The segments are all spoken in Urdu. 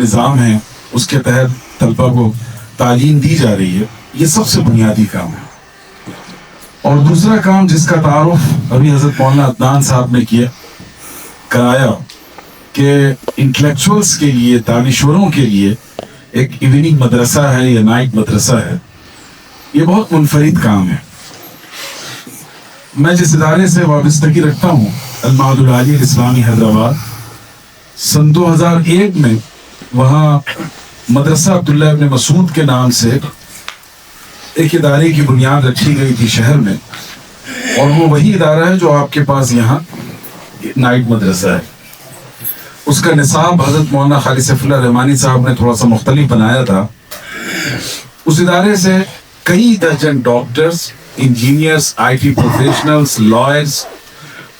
نظام ہے اس کے تحت طلبہ کو تعلیم دی جا رہی ہے، یہ سب سے بنیادی کام ہے۔ اور دوسرا کام جس کا تعارف ابھی حضرت مولانا عدنان صاحب نے کرایا کہ انٹلیکچوئلس کے لیے، دانشوروں کے لیے ایک ایوننگ مدرسہ ہے یا نائٹ مدرسہ ہے، یہ بہت منفرد کام ہے۔ میں جس ادارے سے وابستگی رکھتا ہوں، المعہد العالی الاسلامی حیدرآباد، سن 2001 میں وہاں مدرسہ عبداللہ ابن مسعود کے نام سے ایک ادارے کی بنیاد رکھی گئی تھی شہر میں، اور وہ وہی ادارہ ہے جو آپ کے پاس یہاں نائٹ مدرسہ ہے۔ اس کا نصاب حضرت مولانا خالد سیف اللہ رحمانی صاحب نے تھوڑا سا مختلف بنایا تھا۔ اس ادارے سے کئی درجن doctors, engineers, I T professionals, lawyers,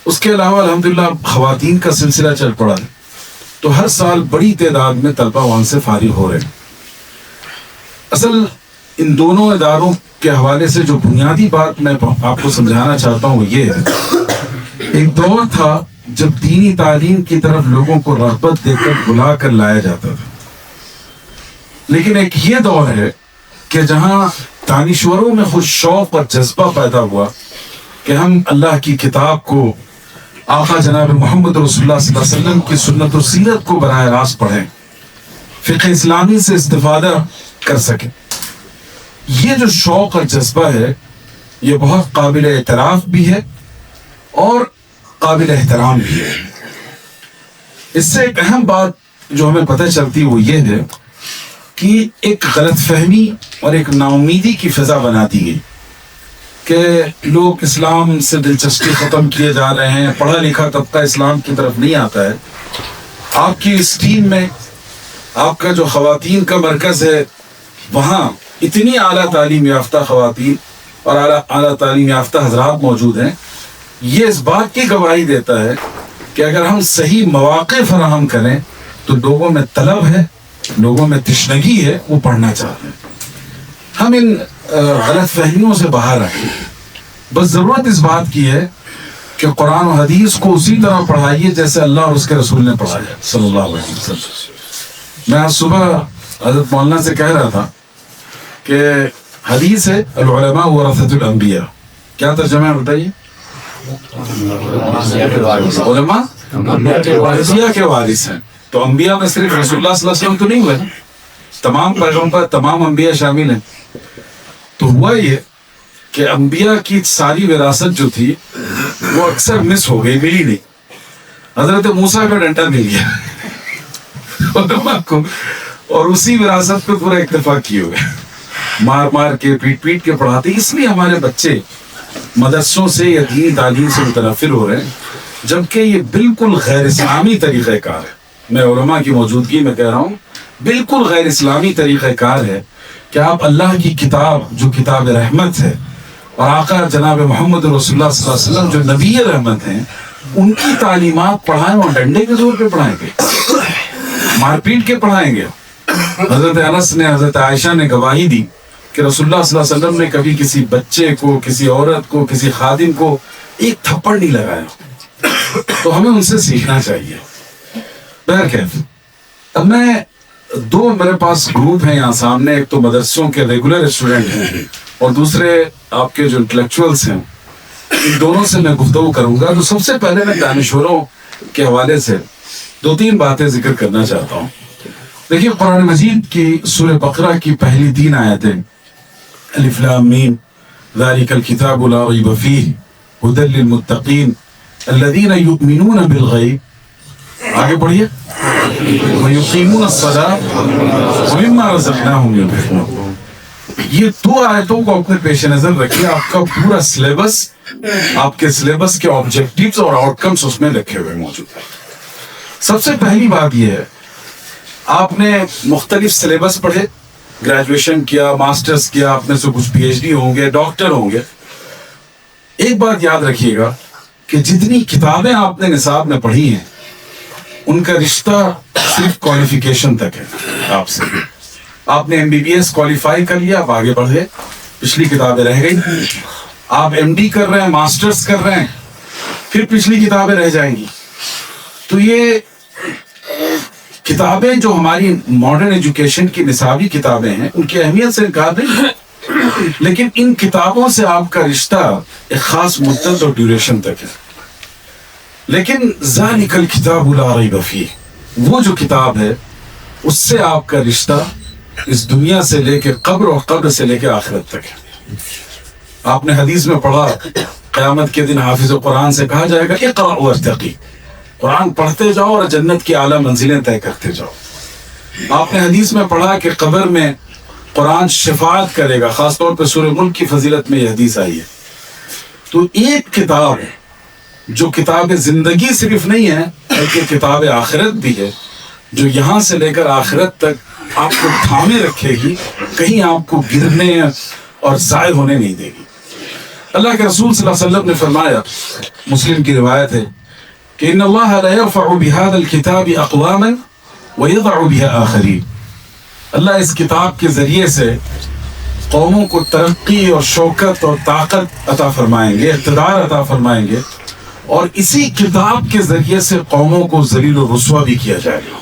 اس کے علاوہ الحمدللہ خواتین کا سلسلہ چل پڑا ہے، تو ہر سال بڑی تعداد میں طلبہ وہاں سے فارغ ہو رہے ہیں۔ اصل ان دونوں اداروں کے حوالے سے جو بنیادی بات میں آپ کو سمجھانا چاہتا ہوں وہ یہ ہے، ایک دور تھا جب دینی تعلیم کی طرف لوگوں کو رغبت دے کر بلا کر لایا جاتا تھا، لیکن ایک یہ دور ہے کہ جہاں دانشوروں میں خود شوق اور جذبہ پیدا ہوا کہ ہم اللہ کی کتاب کو، آقا جناب محمد رسول اللہ صلی اللہ علیہ وسلم کی سنت و سیرت کو براہ راست پڑھیں، فقہ اسلامی سے استفادہ کر سکیں۔ یہ جو شوق اور جذبہ ہے یہ بہت قابل اعتراف بھی ہے اور قابل احترام بھی ہے۔ اس سے ایک اہم بات جو ہمیں پتہ چلتی وہ یہ ہے کہ ایک غلط فہمی اور ایک ناامیدی کی فضا بنا دی گئی کہ لوگ اسلام سے دلچسپی ختم کیے جا رہے ہیں، پڑھا لکھا طبقہ اسلام کی طرف نہیں آتا ہے۔ آپ کی اس ٹیم میں آپ کا جو خواتین کا مرکز ہے وہاں اتنی اعلیٰ تعلیم یافتہ خواتین اور اعلیٰ تعلیم یافتہ حضرات موجود ہیں، یہ اس بات کی گواہی دیتا ہے کہ اگر ہم صحیح مواقع فراہم کریں تو لوگوں میں طلب ہے، لوگوں میں تشنگی ہے، وہ پڑھنا چاہتے ہیں۔ ہم ان غلط فہمیوں سے باہر رہیں، بس ضرورت اس بات کی ہے کہ قرآن و حدیث کو اسی طرح پڑھائیے جیسے اللہ اور اس کے رسول نے پڑھایا صلی اللہ علیہ وسلم۔ میں آج صبح حضرت مولانا سے کہہ رہا تھا کہ حدیث ہے العلماء ورثۃ الانبیاء، کیا ترجمہ ہے بتائیے؟ علماء انبیاء کے وارث ہیں، تو انبیاء میں صرف رسول اللہ صلی اللہ علیہ وسلم تو نہیں ہوئے، تمام پیغمبر، تمام انبیاء شامل ہیں۔ تو ہوا یہ کہ انبیاء کی ساری وراثت جو تھی وہ اکثر مس ہو گئی، ملی نہیں۔ حضرت موسیٰ کا ڈنڈا مل گیا علماء کو، اور اسی وراثت پہ پورا اکتفا کیے ہوئے، مار مار کے، پیٹ پیٹ کے پڑھاتے۔ اس لیے ہمارے بچے مدرسوں سے یا دینی تعلیم سے متنفر ہو رہے ہیں، جبکہ یہ بالکل غیر اسلامی طریقہ کار ہے۔ میں علماء کی موجودگی میں کہہ رہا ہوں، بالکل غیر اسلامی طریقہ کار ہے کہ آپ اللہ کی کتاب جو کتاب رحمت ہے، اور آقا جناب محمد رسول اللہ صلی اللہ علیہ وسلم جو نبی رحمت ہیں، ان کی تعلیمات پڑھائیں اور ڈنڈے کے زور پہ پڑھائیں گے، مار پیٹ کے پڑھائیں گے۔ حضرت انس نے، حضرت عائشہ نے گواہی دی کہ رسول اللہ صلی اللہ علیہ وسلم نے کبھی کسی بچے کو، کسی عورت کو، کسی خادم کو ایک تھپڑ نہیں لگایا۔ تو ہمیں ان سے سیکھنا چاہیے۔ بہرکیف اب میں دو میرے پاس گروپ ہیں یہاں سامنے، ایک تو مدرسوں کے ریگولر اسٹوڈنٹ ہیں اور دوسرے آپ کے جو انٹلیکچوئلس ہیں، ان دونوں سے میں گفتگو کروں گا۔ تو سب سے پہلے میں دانشوروں کے حوالے سے دو تین باتیں ذکر کرنا چاہتا ہوں۔ دیکھیے قرآن مجید کی سورہ بقرہ کی پہلی 3 آیتیں، الف لام میم ذالک الکتاب لا ریب فیہ ھدی للمتقین الذین یؤمنون بالغیب، آگے پڑھیے، وَيُقِيمُونَ الصَّلَاةَ وَمِمَّا رَزَقْنَاهُمْ يُنْفِقُونَ۔ یہ 2 آیتوں کو اپنے پیش نظر رکھیے، آپ کا پورا سلیبس، آپ کے سلیبس کے آبجیکٹیوز اور آؤٹ کمز اس میں لکھے ہوئے موجود ہیں۔ سب سے پہلی بات یہ ہے، آپ نے مختلف سلیبس پڑھے، گریجویشن کیا، ماسٹرز کیا، آپ میں سے کچھ پی ایچ ڈی ہوں گے، ڈاکٹر ہوں گے۔ ایک بات یاد رکھیے گا کہ جتنی کتابیں آپ نے نصاب میں پڑھی ہیں ان کا رشتہ صرف کوالیفیکیشن تک ہے آپ سے۔ آپ نے M B B S qualify کر لیا، آپ آگے بڑھے، پچھلی کتابیں رہ گئی۔ آپ ایم ڈی کر رہے ہیں، ماسٹرز کر رہے ہیں، پھر پچھلی کتابیں رہ جائیں گی۔ تو یہ کتابیں جو ہماری ماڈرن ایجوکیشن کی نصابی کتابیں ہیں ان کی اہمیت سے انکار نہیں ہے، لیکن ان کتابوں سے آپ کا رشتہ ایک خاص مدت اور ڈیوریشن تک ہے. لیکن ذالک الکتاب لا ریب فیہ، وہ جو کتاب ہے اس سے آپ کا رشتہ اس دنیا سے لے کے قبر اور قبر سے لے کے آخرت تک ہے. آپ نے حدیث میں پڑھا قیامت کے دن حافظ قرآن سے کہا جائے گا اقرأ وارتقی، قرآن پڑھتے جاؤ اور جنت کی اعلیٰ منزلیں طے کرتے جاؤ. آپ نے حدیث میں پڑھا کہ قبر میں قرآن شفاعت کرے گا، خاص طور پہ سورہ ملک کی فضیلت میں یہ حدیث آئی ہے. تو ایک کتاب جو کتاب زندگی صرف نہیں ہے بلکہ کتاب آخرت بھی ہے، جو یہاں سے لے کر آخرت تک آپ کو تھامے رکھے گی، کہیں آپ کو گرنے اور ضائع ہونے نہیں دے گی. اللہ کے رسول صلی اللہ علیہ وسلم نے فرمایا، مسلم کی روایت ہے کہ ان اللہ لا يرفع بهذا الكتاب اقواما ويضع بها آخرین. اللہ اس کتاب کے ذریعے سے قوموں کو ترقی اور شوکت اور طاقت عطا فرمائیں گے، اقتدار عطا فرمائیں گے، اور اسی کتاب کے ذریعے سے قوموں کو ذلیل و رسوا بھی کیا جائے گا.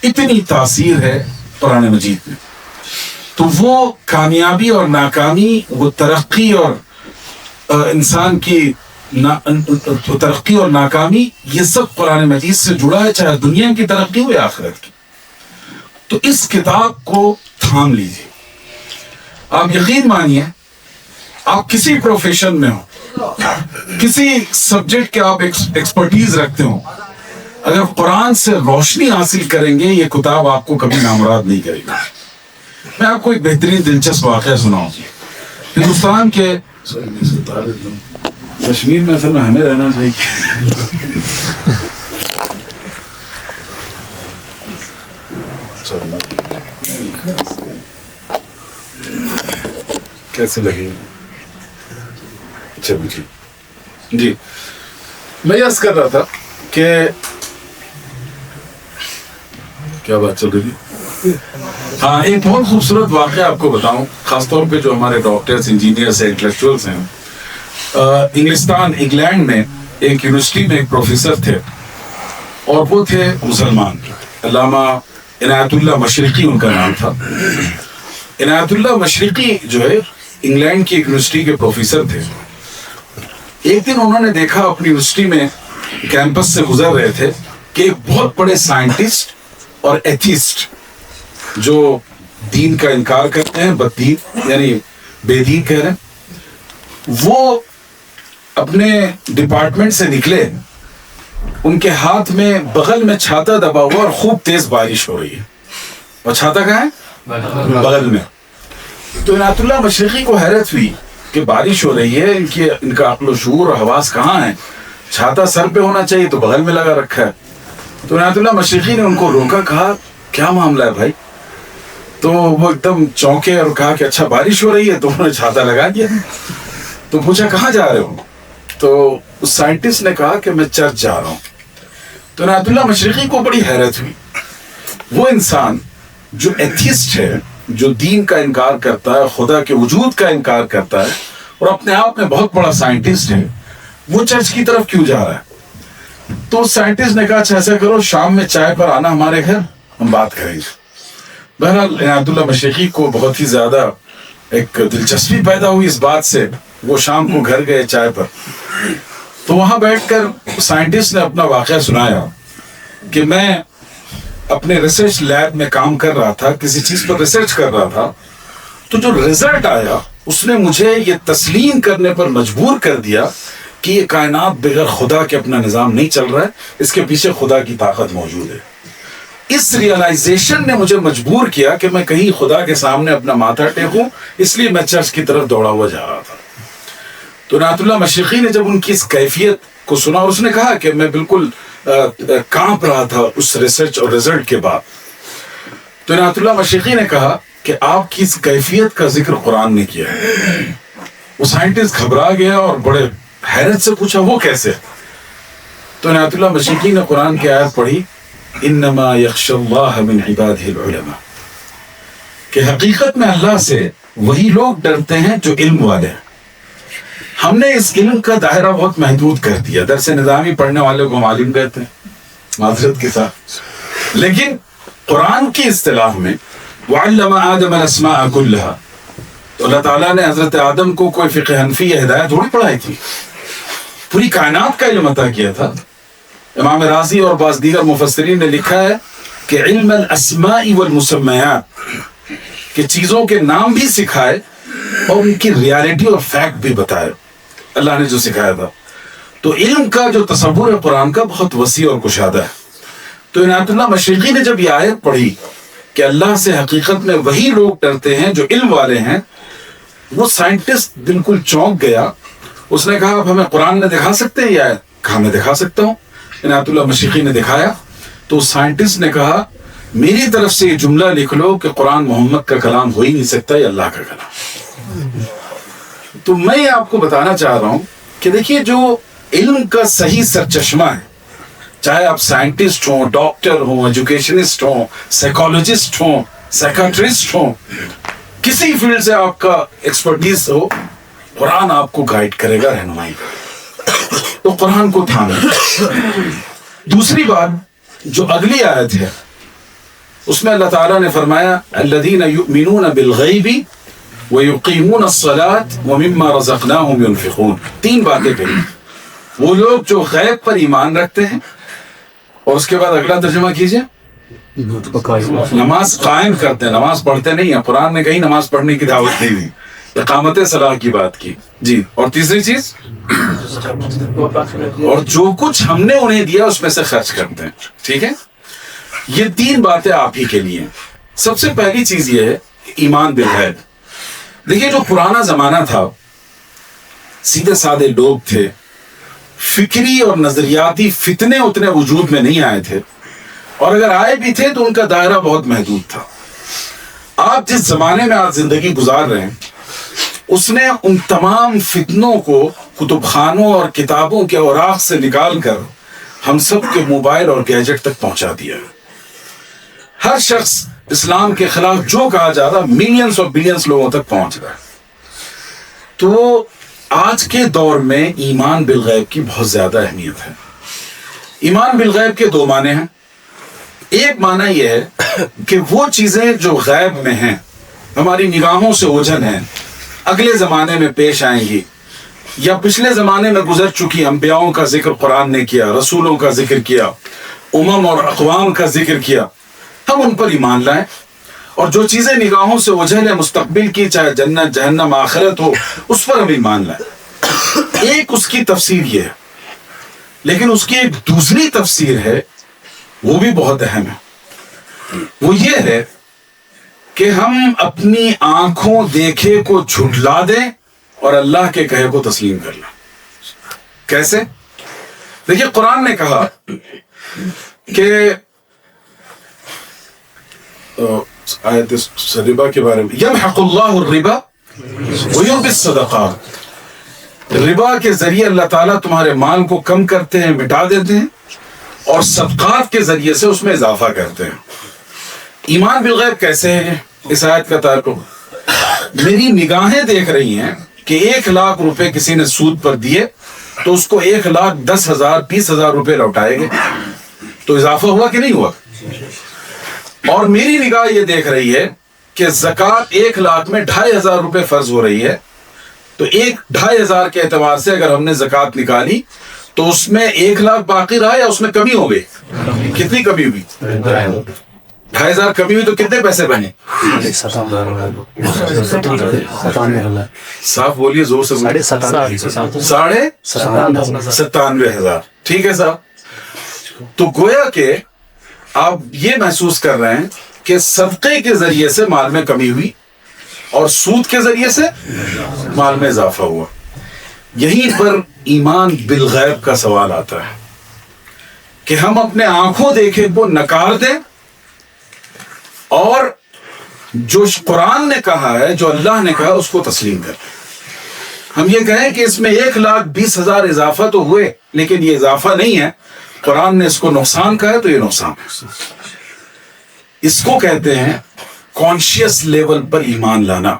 اتنی تاثیر ہے قرآن مجید میں. تو وہ کامیابی اور ناکامی، وہ ترقی اور انسان کی ترقی اور ناکامی، یہ سب قرآن مجید سے جڑا ہے، چاہے دنیا کی ترقی ہو یا آخرت کی. تو اس کتاب کو تھام لیجیے. آپ یقین مانیے، آپ کسی پروفیشن میں ہو، کسی سبجیکٹ کے آپ ایکسپرٹیز رکھتے ہو، اگر قرآن سے روشنی حاصل کریں گے یہ کتاب آپ کو کبھی نامراد نہیں کرے گی. میں آپ کو ایک بہترین دلچسپ واقعہ سناؤں. ہندوستان کے کشمیر میں اصل میں ہمیں رہنا چاہیے. کیسے لگے؟ اچھا جی، میں یہ عرض کر رہا تھا کہ کیا بات چل رہی تھی؟ ہاں، ایک بہت خوبصورت واقعہ آپ کو بتاؤں، خاص طور پہ جو ہمارے ڈاکٹرز، انجینئرز، انٹلیکچوئلز ہیں. انگلستان، انگلینڈ میں ایک یونیورسٹی میں ایک پروفیسر تھے اور وہ تھے مسلمان. علامہ عنایت اللہ مشرقی ان کا نام تھا. عنایت اللہ مشرقی جو ہے انگلینڈ کی ایک یونیورسٹی کے پروفیسر تھے. ایک دن انہوں نے دیکھا اپنی یونیورسٹی میں کیمپس سے گزر رہے تھے کہ ایک بہت بڑے سائنٹسٹ اور ایتھیسٹ جو دین کا انکار کرتے ہیں، بددین یعنی بے دین کہہ رہے ہیں، وہ اپنے ڈپارٹمنٹ سے نکلے. ان کے ہاتھ میں بغل میں چھاتا دبا ہوا اور خوب تیز بارش ہو رہی ہے. اور چھاتا کہاں ہے؟ بغل میں. تو عنایت اللہ مشرقی کو حیرت ہوئی کہ بارش ہو رہی ہے، ان کا عقل و شعور اور حواس کہاں ہے؟ چھاتا سر پہ ہونا چاہیے تو بغل میں لگا رکھا ہے. تو عنایت اللہ مشرقی نے ان کو روکا، کہا کیا معاملہ ہے بھائی؟ تو وہ ایک دم چونکے اور کہا کہ اچھا بارش ہو رہی ہے. تو انہوں نے چھاتا لگا دیا. تو پوچھا کہاں جا رہے ہو؟ تو اس سائنٹسٹ نے کہا کہ میں چرچ جا رہا ہوں. تو عنایت اللہ مشرقی کو بڑی حیرت ہوئی. وہ انسان جو ایتھیسٹ ہے، جو دین کا انکار کرتا ہے، خدا کے وجود کا انکار کرتا ہے اور اپنے آپ میں بہت بڑا سائنٹسٹ ہے، وہ چرچ کی طرف کیوں جا رہا ہے؟ تو سائنٹسٹ نے کہا اچھا ایسا کرو، شام میں چائے پر آنا ہمارے گھر، ہم بات کریں گے. بہرحال عنایت اللہ مشرقی کو بہت ہی زیادہ ایک دلچسپی پیدا ہوئی اس بات سے. وہ شام کو گھر گئے چائے پر. تو وہاں بیٹھ کر سائنٹسٹ نے اپنا واقعہ سنایا کہ میں اپنے ریسرچ لیب میں کام کر رہا تھا، کسی چیز پر ریسرچ کر رہا تھا. تو جو رزلٹ آیا اس نے مجھے یہ تسلیم کرنے پر مجبور کر دیا کہ یہ کائنات بغیر خدا کے اپنا نظام نہیں چل رہا ہے، اس کے پیچھے خدا کی طاقت موجود ہے. اس ریئلائزیشن نے مجھے مجبور کیا کہ میں کہیں خدا کے سامنے اپنا ماتھا ٹیکوں، اس لیے میں چرچ کی طرف دوڑا ہوا جا رہا تھا. تو عنایت اللہ مشرقی نے جب ان کی اس کیفیت کو سنا، اور اس نے کہا کہ میں بالکل کانپ رہا تھا اس ریسرچ اور رزلٹ کے بعد. تو عنایت اللہ مشرقی نے کہا کہ آپ کی اس کیفیت کا ذکر قرآن نے کیا ہے. وہ سائنٹسٹ گھبرا گیا اور بڑے حیرت سے پوچھا وہ کیسے؟ تو عنایت اللہ مشرقی نے قرآن کی آیت پڑھی، انما یخشی اللہ من عبادہ العلماء، کہ حقیقت میں اللہ سے وہی لوگ ڈرتے ہیں جو علم والے ہیں. ہم نے اس علم کا دائرہ بہت محدود کر دیا. درس نظامی پڑھنے والے کو ہم عالم کہتے ہیں، معذرت کے ساتھ. لیکن قرآن کی اصطلاح میں وَعَلَّمَ آدَمَ الْأَسْمَاءَ كُلَّهَا، تو اللہ تعالیٰ نے حضرت آدم کو کوئی فقہ حنفی یا ہدایت تھوڑی پڑھائی تھی، پوری کائنات کا علم عطا کیا تھا۔ امام رازی اور بعض دیگر مفسرین نے لکھا ہے کہ علم الاسماء والمسمیات، کہ چیزوں کے نام بھی سکھائے اور ان کی ریالٹی اور فیکٹ بھی بتائے، اللہ نے جو سکھایا تھا۔ تو علم کا جو تصور ہے قرآن کا بہت وسیع اور کشادہ ہے۔ تو عنایت اللہ مشرقی نے جب یہ آیت پڑھی کہ اللہ سے حقیقت میں وہی لوگ ڈرتے ہیں جو علم والے ہیں، وہ سائنٹسٹ بالکل چونک گیا۔ اس نے کہا اب ہمیں قرآن میں دکھا سکتے ہیں یہ آیت؟ کہا میں دکھا سکتا ہوں۔ عنایت اللہ مشرقی نے دکھایا تو سائنٹسٹ نے کہا میری طرف سے یہ جملہ لکھ لو کہ قرآن محمد کا کلام ہو ہی نہیں سکتا، یہ اللہ کا کلام۔ تو میں آپ کو بتانا چاہ رہا ہوں کہ دیکھیے جو علم کا صحیح سرچشمہ ہے، چاہے آپ سائنٹسٹ ہوں، ڈاکٹر ہوں، ایجوکیشنسٹ ہوں، سائیکالوجسٹ ہوں، سائیکاٹرسٹ ہوں، کسی فیلڈ سے آپ کا ایکسپرٹیز ہو، قرآن آپ کو گائیڈ کرے گا، رہنمائی کرے گا۔ تو قرآن کو تھامے۔ دوسری بات جو اگلی آیت ہے اس میں اللہ تعالیٰ نے فرمایا الذین یؤمنون بالغیب ویقیمون الصلاة ومما رزقناہم ينفقون، تین باتیں کہی۔ وہ لوگ جو غیب پر ایمان رکھتے ہیں، اور اس کے بعد اگلا ترجمہ کیجئے، نماز قائم کرتے ہیں، نماز پڑھتے نہیں ہیں۔ قرآن نے کہیں نماز پڑھنے کی دعوت نہیں دی، اقامت صلاح کی بات کی جی۔ اور تیسری چیز، اور جو کچھ ہم نے انہیں دیا اس میں سے خرچ کرتے ہیں۔ ٹھیک ہے، یہ تین باتیں آپ ہی کے لیے۔ سب سے پہلی چیز یہ ہے ایمان بالغیب۔ دیکھیے جو پرانا زمانہ تھا، سیدھے سادے لوگ تھے، فکری اور نظریاتی فتنے اتنے وجود میں نہیں آئے تھے، اور اگر آئے بھی تھے تو ان کا دائرہ بہت محدود تھا۔ آپ جس زمانے میں آج زندگی گزار رہے ہیں، اس نے ان تمام فتنوں کو کتب خانوں اور کتابوں کے اوراق سے نکال کر ہم سب کے موبائل اور گیجٹ تک پہنچا دیا۔ ہر شخص اسلام کے خلاف جو کہا جا رہا ملینز اور بلینز لوگوں تک پہنچ رہا ہے۔ تو آج کے دور میں ایمان بالغیب کی بہت زیادہ اہمیت ہے۔ ایمان بالغیب کے دو معنی ہیں۔ ایک معنی یہ ہے کہ وہ چیزیں جو غیب میں ہیں، ہماری نگاہوں سے اوجھل ہیں، اگلے زمانے میں پیش آئیں گی، یا پچھلے زمانے میں گزر چکی انبیاؤں کا ذکر قرآن نے کیا، رسولوں کا ذکر کیا، امم اور اقوام کا ذکر کیا، ہم ان پر ایمان لائیں۔ اور جو چیزیں نگاہوں سے اوجھل ہیں مستقبل کی، چاہے جنت جہنم آخرت ہو، اس پر ہم ایمان لائیں۔ ایک اس کی تفسیر یہ ہے، لیکن اس کی ایک دوسری تفسیر ہے، وہ بھی بہت اہم ہے۔ وہ یہ ہے کہ ہم اپنی آنکھوں دیکھے کو جھٹلا دیں اور اللہ کے کہے کو تسلیم کر لیں۔ کیسے؟ دیکھیے قرآن نے کہا کہ آیت ربا کے بارے میں، یمحق اللہ الربا ویربی الصدقات، ربا کے ذریعے اللہ تعالیٰ تمہارے مال کو کم کرتے ہیں، مٹا دیتے ہیں، اور صدقات کے ذریعے سے اس میں اضافہ کرتے ہیں۔ ایمان بالغیب کیسے ہے؟ اس آیت کا تعلق، میری نگاہیں دیکھ رہی ہیں کہ 1,00,000 روپے کسی نے سود پر دیے تو اس کو 1,10,000 20,000 روپے لوٹائے گئے، تو اضافہ ہوا کہ نہیں ہوا؟ اور میری نگاہ یہ دیکھ رہی ہے کہ زکوٰۃ 1,00,000 میں 2,500 روپے فرض ہو رہی ہے، تو 2,500 کے اعتبار سے اگر ہم نے زکوٰۃ نکالی تو اس میں 1,00,000 باقی رہا یا اس میں کمی ہو گئی؟ کتنی کمی ہوئی؟ 2,500 کمی ہوئی تو کتنے پیسے بنے؟ صاف بولیے، زور سے بولیے۔ 97,500۔ ٹھیک ہے صاحب، تو گویا کہ آپ یہ محسوس کر رہے ہیں کہ صدقے کے ذریعے سے مال میں کمی ہوئی اور سود کے ذریعے سے مال میں اضافہ ہوا۔ یہیں پر ایمان بالغیب کا سوال آتا ہے کہ ہم اپنے آنکھوں دیکھے کو نکار دیں اور جو قرآن نے کہا ہے، جو اللہ نے کہا، اس کو تسلیم کریں۔ ہم یہ کہیں کہ اس میں 1,20,000 اضافہ تو ہوئے، لیکن یہ اضافہ نہیں ہے، قرآن نے اس کو نقصان کہا ہے تو یہ نقصان ہے۔ اس کو کہتے ہیں کانشیس لیول پر ایمان لانا۔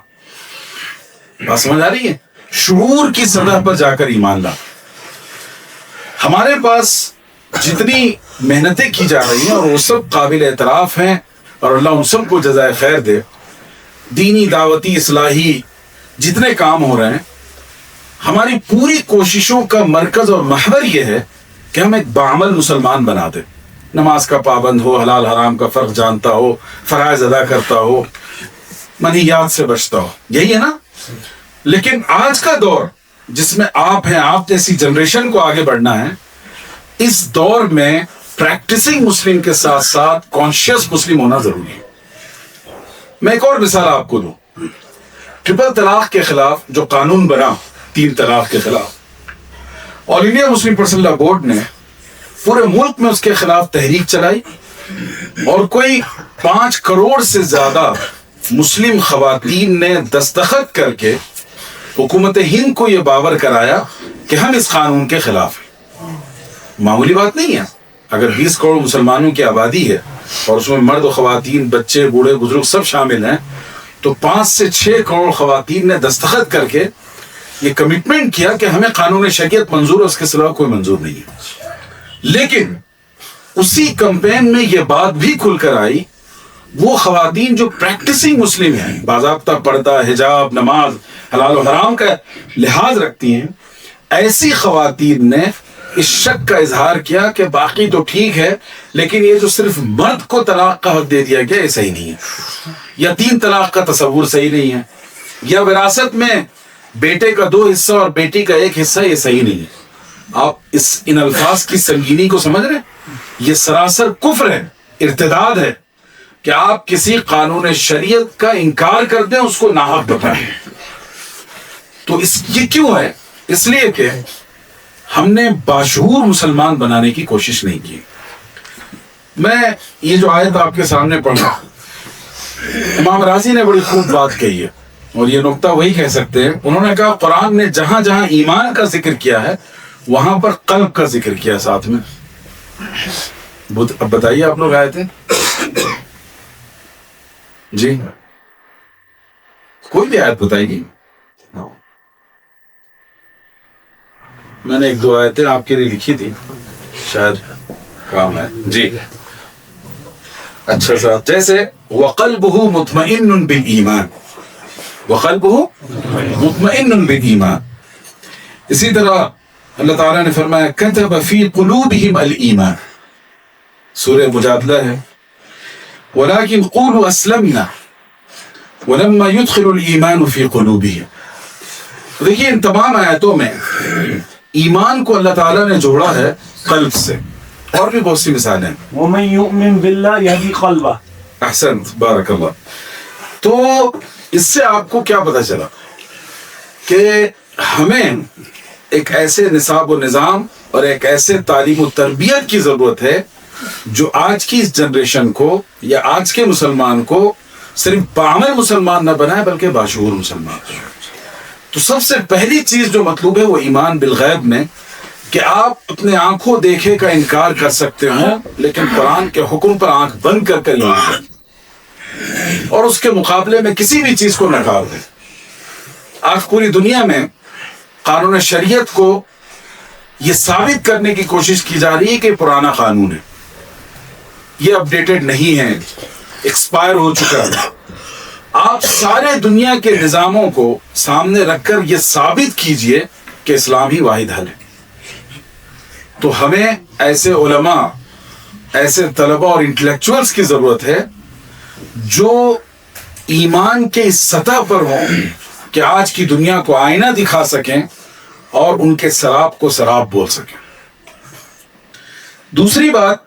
بات سمجھ آ رہی ہے؟ شعور کی سطح پر جا کر ایمان لانا۔ ہمارے پاس جتنی محنتیں کی جا رہی ہیں اور وہ سب قابل اعتراف ہیں اور اللہ ان سب کو جزائے خیر دے. دینی دعوتی اصلاحی جتنے کام ہو رہے ہیں، ہماری پوری کوششوں کا مرکز اور محور یہ ہے کہ ہم ایک باعمل مسلمان بنا دیں. نماز کا پابند ہو، حلال حرام کا فرق جانتا ہو، فرائض ادا کرتا ہو، منہیات سے بچتا ہو. یہی ہے نا؟ لیکن آج کا دور جس میں آپ ہیں، آپ جیسی جنریشن کو آگے بڑھنا ہے، اس دور میں پریکٹسنگ مسلم کے ساتھ ساتھ کانشیس مسلم ہونا ضروری ہے. میں ایک اور مثال آپ کو دوں. ٹرپل طلاق کے خلاف جو قانون بنا، 3 طلاق کے خلاف، آل انڈیا مسلم پرسنل لا بورڈ نے پورے ملک میں اس کے خلاف تحریک چلائی اور کوئی 5 کروڑ سے زیادہ مسلم خواتین نے دستخط کر کے حکومت ہند کو یہ باور کرایا کہ ہم اس قانون کے خلاف ہیں. معمولی بات نہیں ہے. اگر 20 کروڑ مسلمانوں کی آبادی ہے اور اس میں مرد و خواتین، بچے، بوڑھے، بزرگ سب شامل ہیں، تو 5 سے 6 کروڑ خواتین نے دستخط کر کے یہ کمٹمنٹ کیا کہ ہمیں قانون شریعت منظور ہے، اس کے سوا کوئی منظور نہیں ہے. لیکن اسی کمپین میں یہ بات بھی کھل کر آئی، وہ خواتین جو پریکٹسنگ مسلم ہیں، باضابطہ پردہ، حجاب، نماز، حلال و حرام کا لحاظ رکھتی ہیں، ایسی خواتین نے اس شک کا اظہار کیا کہ باقی تو ٹھیک ہے، لیکن یہ جو صرف مرد کو طلاق کا حق دے دیا گیا یہ صحیح نہیں ہے، یا 3 طلاق کا تصور صحیح نہیں ہے، یا وراثت میں بیٹے کا 2 حصہ اور بیٹی کا 1 حصہ یہ صحیح نہیں ہے. آپ ان الفاظ کی سنگینی کو سمجھ رہے ہیں؟ یہ سراسر کفر ہے، ارتداد ہے کہ آپ کسی قانون شریعت کا انکار کر دیں، اس کو ناحق بتائیں. تو یہ کیوں ہے؟ اس لیے کہ ہم نے باشعور مسلمان بنانے کی کوشش نہیں کی. میں یہ جو آیت آپ کے سامنے پڑھا، امام رازی نے بڑی خوب بات کہی ہے اور یہ نقطہ وہی کہہ سکتے ہیں. انہوں نے کہا قرآن نے جہاں جہاں ایمان کا ذکر کیا ہے وہاں پر قلب کا ذکر کیا ساتھ میں. اب بتائیے آپ لوگ آئے تھے جی، کوئی بھی آیت بتائے گی. میں نے 1-2 آیتیں آپ کے لیے لکھی تھی، شاید کام ہے جی. اچھا سا، جیسے وَقَلْبُهُ مُطْمَئِنٌ بِالْإِيمَانِ، وَقَلْبُهُ مُطْمَئِنٌ بِالْإِيمَانِ. اسی طرح اللہ تعالیٰ نے فرمایا كَتَبَ فِي قُلُوبِهِمْ الْإِيمَانِ، سورہ مجادلہ ہے. وَلَكِنْ قُولُوا أَسْلَمْنَا وَلَمَّا يُدْخِلُ الْإِيمَانُ فِي قُلُوبِهِمْ. دیکھیے ان تمام آیتوں میں ایمان کو اللہ تعالیٰ نے جوڑا ہے قلب سے. اور بھی بہت سی مثالیں ہیں. وَمَن يُؤْمِن بِاللَّهِ يَهْدِ قَلْبَهُ. احسنت، بارک اللہ. تو اس سے آپ کو کیا پتہ چلا کہ ہمیں ایک ایسے نصاب و نظام اور ایک ایسے تعلیم و تربیت کی ضرورت ہے جو آج کی اس جنریشن کو یا آج کے مسلمان کو صرف باعمل مسلمان نہ بنائے بلکہ باشعور مسلمان. تو سب سے پہلی چیز جو مطلوب ہے وہ ایمان بالغیب میں، کہ آپ اپنے آنکھوں دیکھے کا انکار کر سکتے ہوں لیکن قرآن کے حکم پر آنکھ بند کر کر ایمان کریں اور اس کے مقابلے میں کسی بھی چیز کو نکال دیں. آج پوری دنیا میں قانون شریعت کو یہ ثابت کرنے کی کوشش کی جا رہی ہے کہ پرانا قانون ہے، یہ اپڈیٹڈ نہیں ہے، ایکسپائر ہو چکا ہے. آپ سارے دنیا کے نظاموں کو سامنے رکھ کر یہ ثابت کیجئے کہ اسلام ہی واحد حل ہے. تو ہمیں ایسے علماء، ایسے طلباء اور انٹلیکچوئلز کی ضرورت ہے جو ایمان کے اس سطح پر ہوں کہ آج کی دنیا کو آئینہ دکھا سکیں اور ان کے سراب کو سراب بول سکیں. دوسری بات،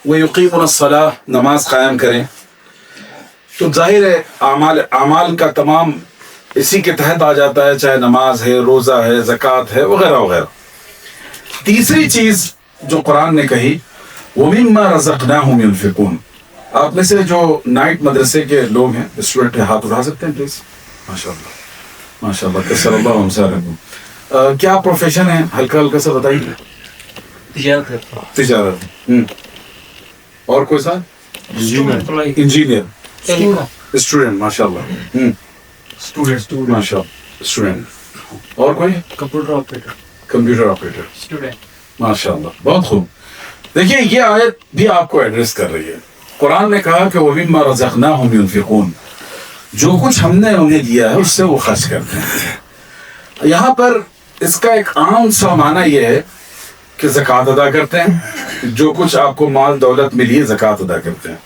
وَيُقِيمُونَ الصَّلَاةَ، نماز قائم کریں. تو ظاہر ہے اعمال کا تمام اسی کے تحت آ جاتا ہے، چاہے نماز ہے، روزہ ہے، زکوٰۃ ہے، وغیرہ وغیرہ. تیسری چیز جو قرآن نے کہی، وَمِمَّا رَزَقْنَاهُمْ يُنْفِقُونَ. آپ میں سے جو نائٹ مدرسے کے لوگ ہیں، اسٹوڈنٹ ہاتھ اٹھا سکتے ہیں پلیز؟ ماشاء اللہ ماشاء اللہ، کسر اللہ ہم. کیا پروفیشن ہے؟ ہلکا ہلکا سا بتائیے. تجارت. اور کوئی ساتھ؟ انجینئر. اسٹوڈنٹ. ماشاء اللہ. اسٹوڈنٹ. ماشاء اللہ، اسٹوڈنٹ. اور کوئی؟ Computer operator. Computer operator. Student. ماشاء اللہ، بہت خوب. دیکھیے یہ آیت بھی آپ کو ایڈریس کر رہی ہے. قرآن نے کہا کہ وَمِمَّا رَزَقْنَاهُمْ يُنْفِقُونَ، جو کچھ ہم نے انہیں دیا ہے اس سے وہ خرچ کرتے ہیں. یہاں پر اس کا ایک عام سا معنی یہ ہے کہ زکوٰۃ ادا کرتے ہیں، جو کچھ آپ کو مال دولت ملی ہے زکوٰۃ ادا کرتے ہیں.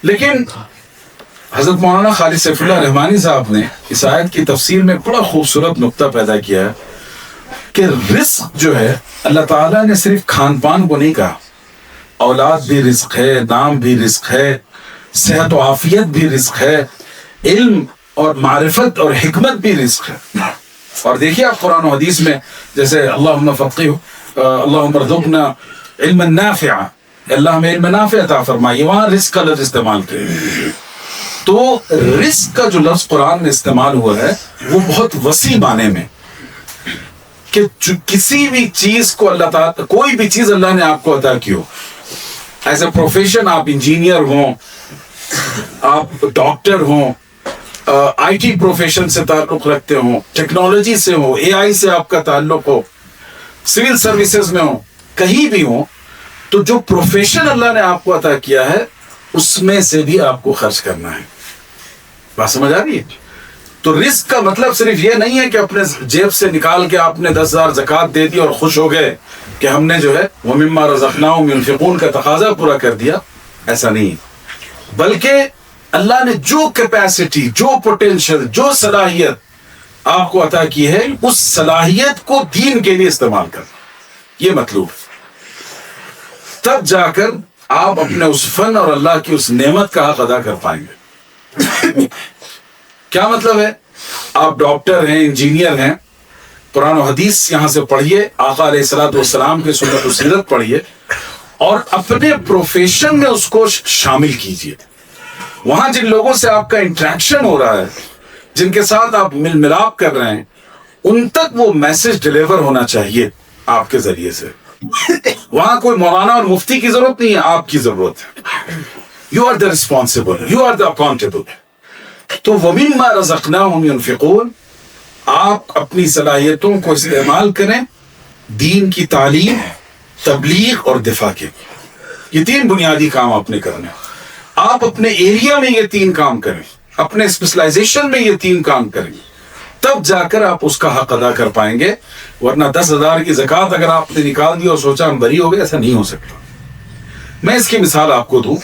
لیکن حضرت مولانا خالد سیف اللہ رحمانی صاحب نے اس آیت کی تفسیر میں بڑا خوبصورت نقطہ پیدا کیا ہے کہ رزق جو ہے اللہ تعالیٰ نے صرف کھان پان کو نہیں کہا، اولاد بھی رزق ہے، نام بھی رزق ہے، صحت و عافیت بھی رزق ہے، علم اور معرفت اور حکمت بھی رزق ہے. اور دیکھیے آپ قرآن و حدیث میں جیسے اللہم فقہ اللہم ارزقنا علم نافع، اللہ ہمیں علم نافع عطا فرمائیے، وہاں رزق کا لفظ استعمال کریں. تو رزق کا جو لفظ قرآن میں استعمال ہوا ہے وہ بہت وسیع معنی میں کہ کسی بھی چیز کو اللہ تعالیٰ، کوئی بھی چیز اللہ نے آپ کو عطا کی ہو، ایز اے پروفیشن آپ انجینئر ہوں، آپ ڈاکٹر ہوں، آئی ٹی پروفیشن سے تعلق رکھتے ہوں، ٹیکنالوجی سے ہو، اے آئی سے آپ کا تعلق ہو، سول سروسز میں ہو، کہیں بھی ہو، تو جو پروفیشن اللہ نے آپ کو عطا کیا ہے اس میں سے بھی آپ کو خرچ کرنا ہے. بات سمجھ آ رہی ہے؟ تو رزق کا مطلب صرف یہ نہیں ہے کہ اپنے جیب سے نکال کے آپ نے 10,000 زکوٰۃ دے دی اور خوش ہو گئے کہ ہم نے جو ہے وَمِمَّا رَزَقْنَاهُمْ يُنْفِقُونَ کا تقاضا پورا کر دیا. ایسا نہیں، بلکہ اللہ نے جو کیپیسٹی، جو پوٹینشل، جو صلاحیت آپ کو عطا کی ہے اس صلاحیت کو دین کے لیے استعمال کر، یہ مطلوب. تب جا کر آپ اپنے اس فن اور اللہ کی اس نعمت کا حق ادا کر پائیں گے. کیا مطلب ہے؟ آپ ڈاکٹر ہیں، انجینئر ہیں، قرآن و حدیث یہاں سے پڑھیے، آقا علیہ الصلوۃ والسلام کے سنت و سیرت پڑھیے اور اپنے پروفیشن میں اس کو شامل کیجیے. وہاں جن لوگوں سے آپ کا انٹریکشن ہو رہا ہے، جن کے ساتھ آپ مل ملاپ کر رہے ہیں، ان تک وہ میسج ڈیلیور ہونا چاہیے آپ کے ذریعے سے. وہاں کوئی مولانا اور مفتی کی ضرورت نہیں ہے، آپ کی ضرورت ہے. You are the responsible, you are the accountable. تو وَمِمَّا رَزَقْنَاهُمْ يُنْفِقُونَ، آپ اپنی صلاحیتوں کو استعمال کریں دین کی تعلیم، تبلیغ اور دفاع کے. یہ 3 بنیادی کام آپ نے کرنے. آپ اپنے ایریا میں یہ 3 کام کریں، اپنے اسپیشلائزیشن میں یہ 3 کام کریں، تب جا کر آپ اس کا حق ادا کر پائیں گے. ورنہ 10,000 کی زکوٰۃ اگر آپ نے نکال دی اور سوچا ہم بری ہو گئے، ایسا نہیں ہو سکتا. میں اس کی مثال آپ کو دوں،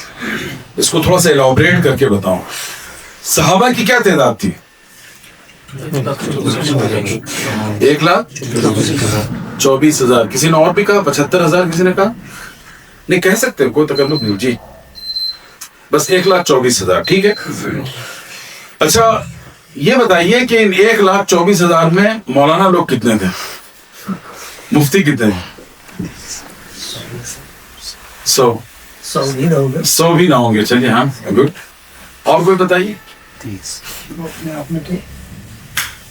اس کو تھوڑا سا ایلابریٹ کر کے بتاؤں. صحابہ کی کیا تعداد تھی؟ 1,24,000. کسی نے اور بھی کہا 75,000، کسی نے کہا نہیں، کہہ سکتے کوئی تکلف نہیں. جی بس 1,24,000. ٹھیک ہے. اچھا یہ بتائیے کہ ان 1,24,000 میں مولانا لوگ کتنے تھے، مفتی کتنے تھے؟ 100 بھی نہ ہوں گے. چلیے ہاں گڈ. اور کوئی بتائیے.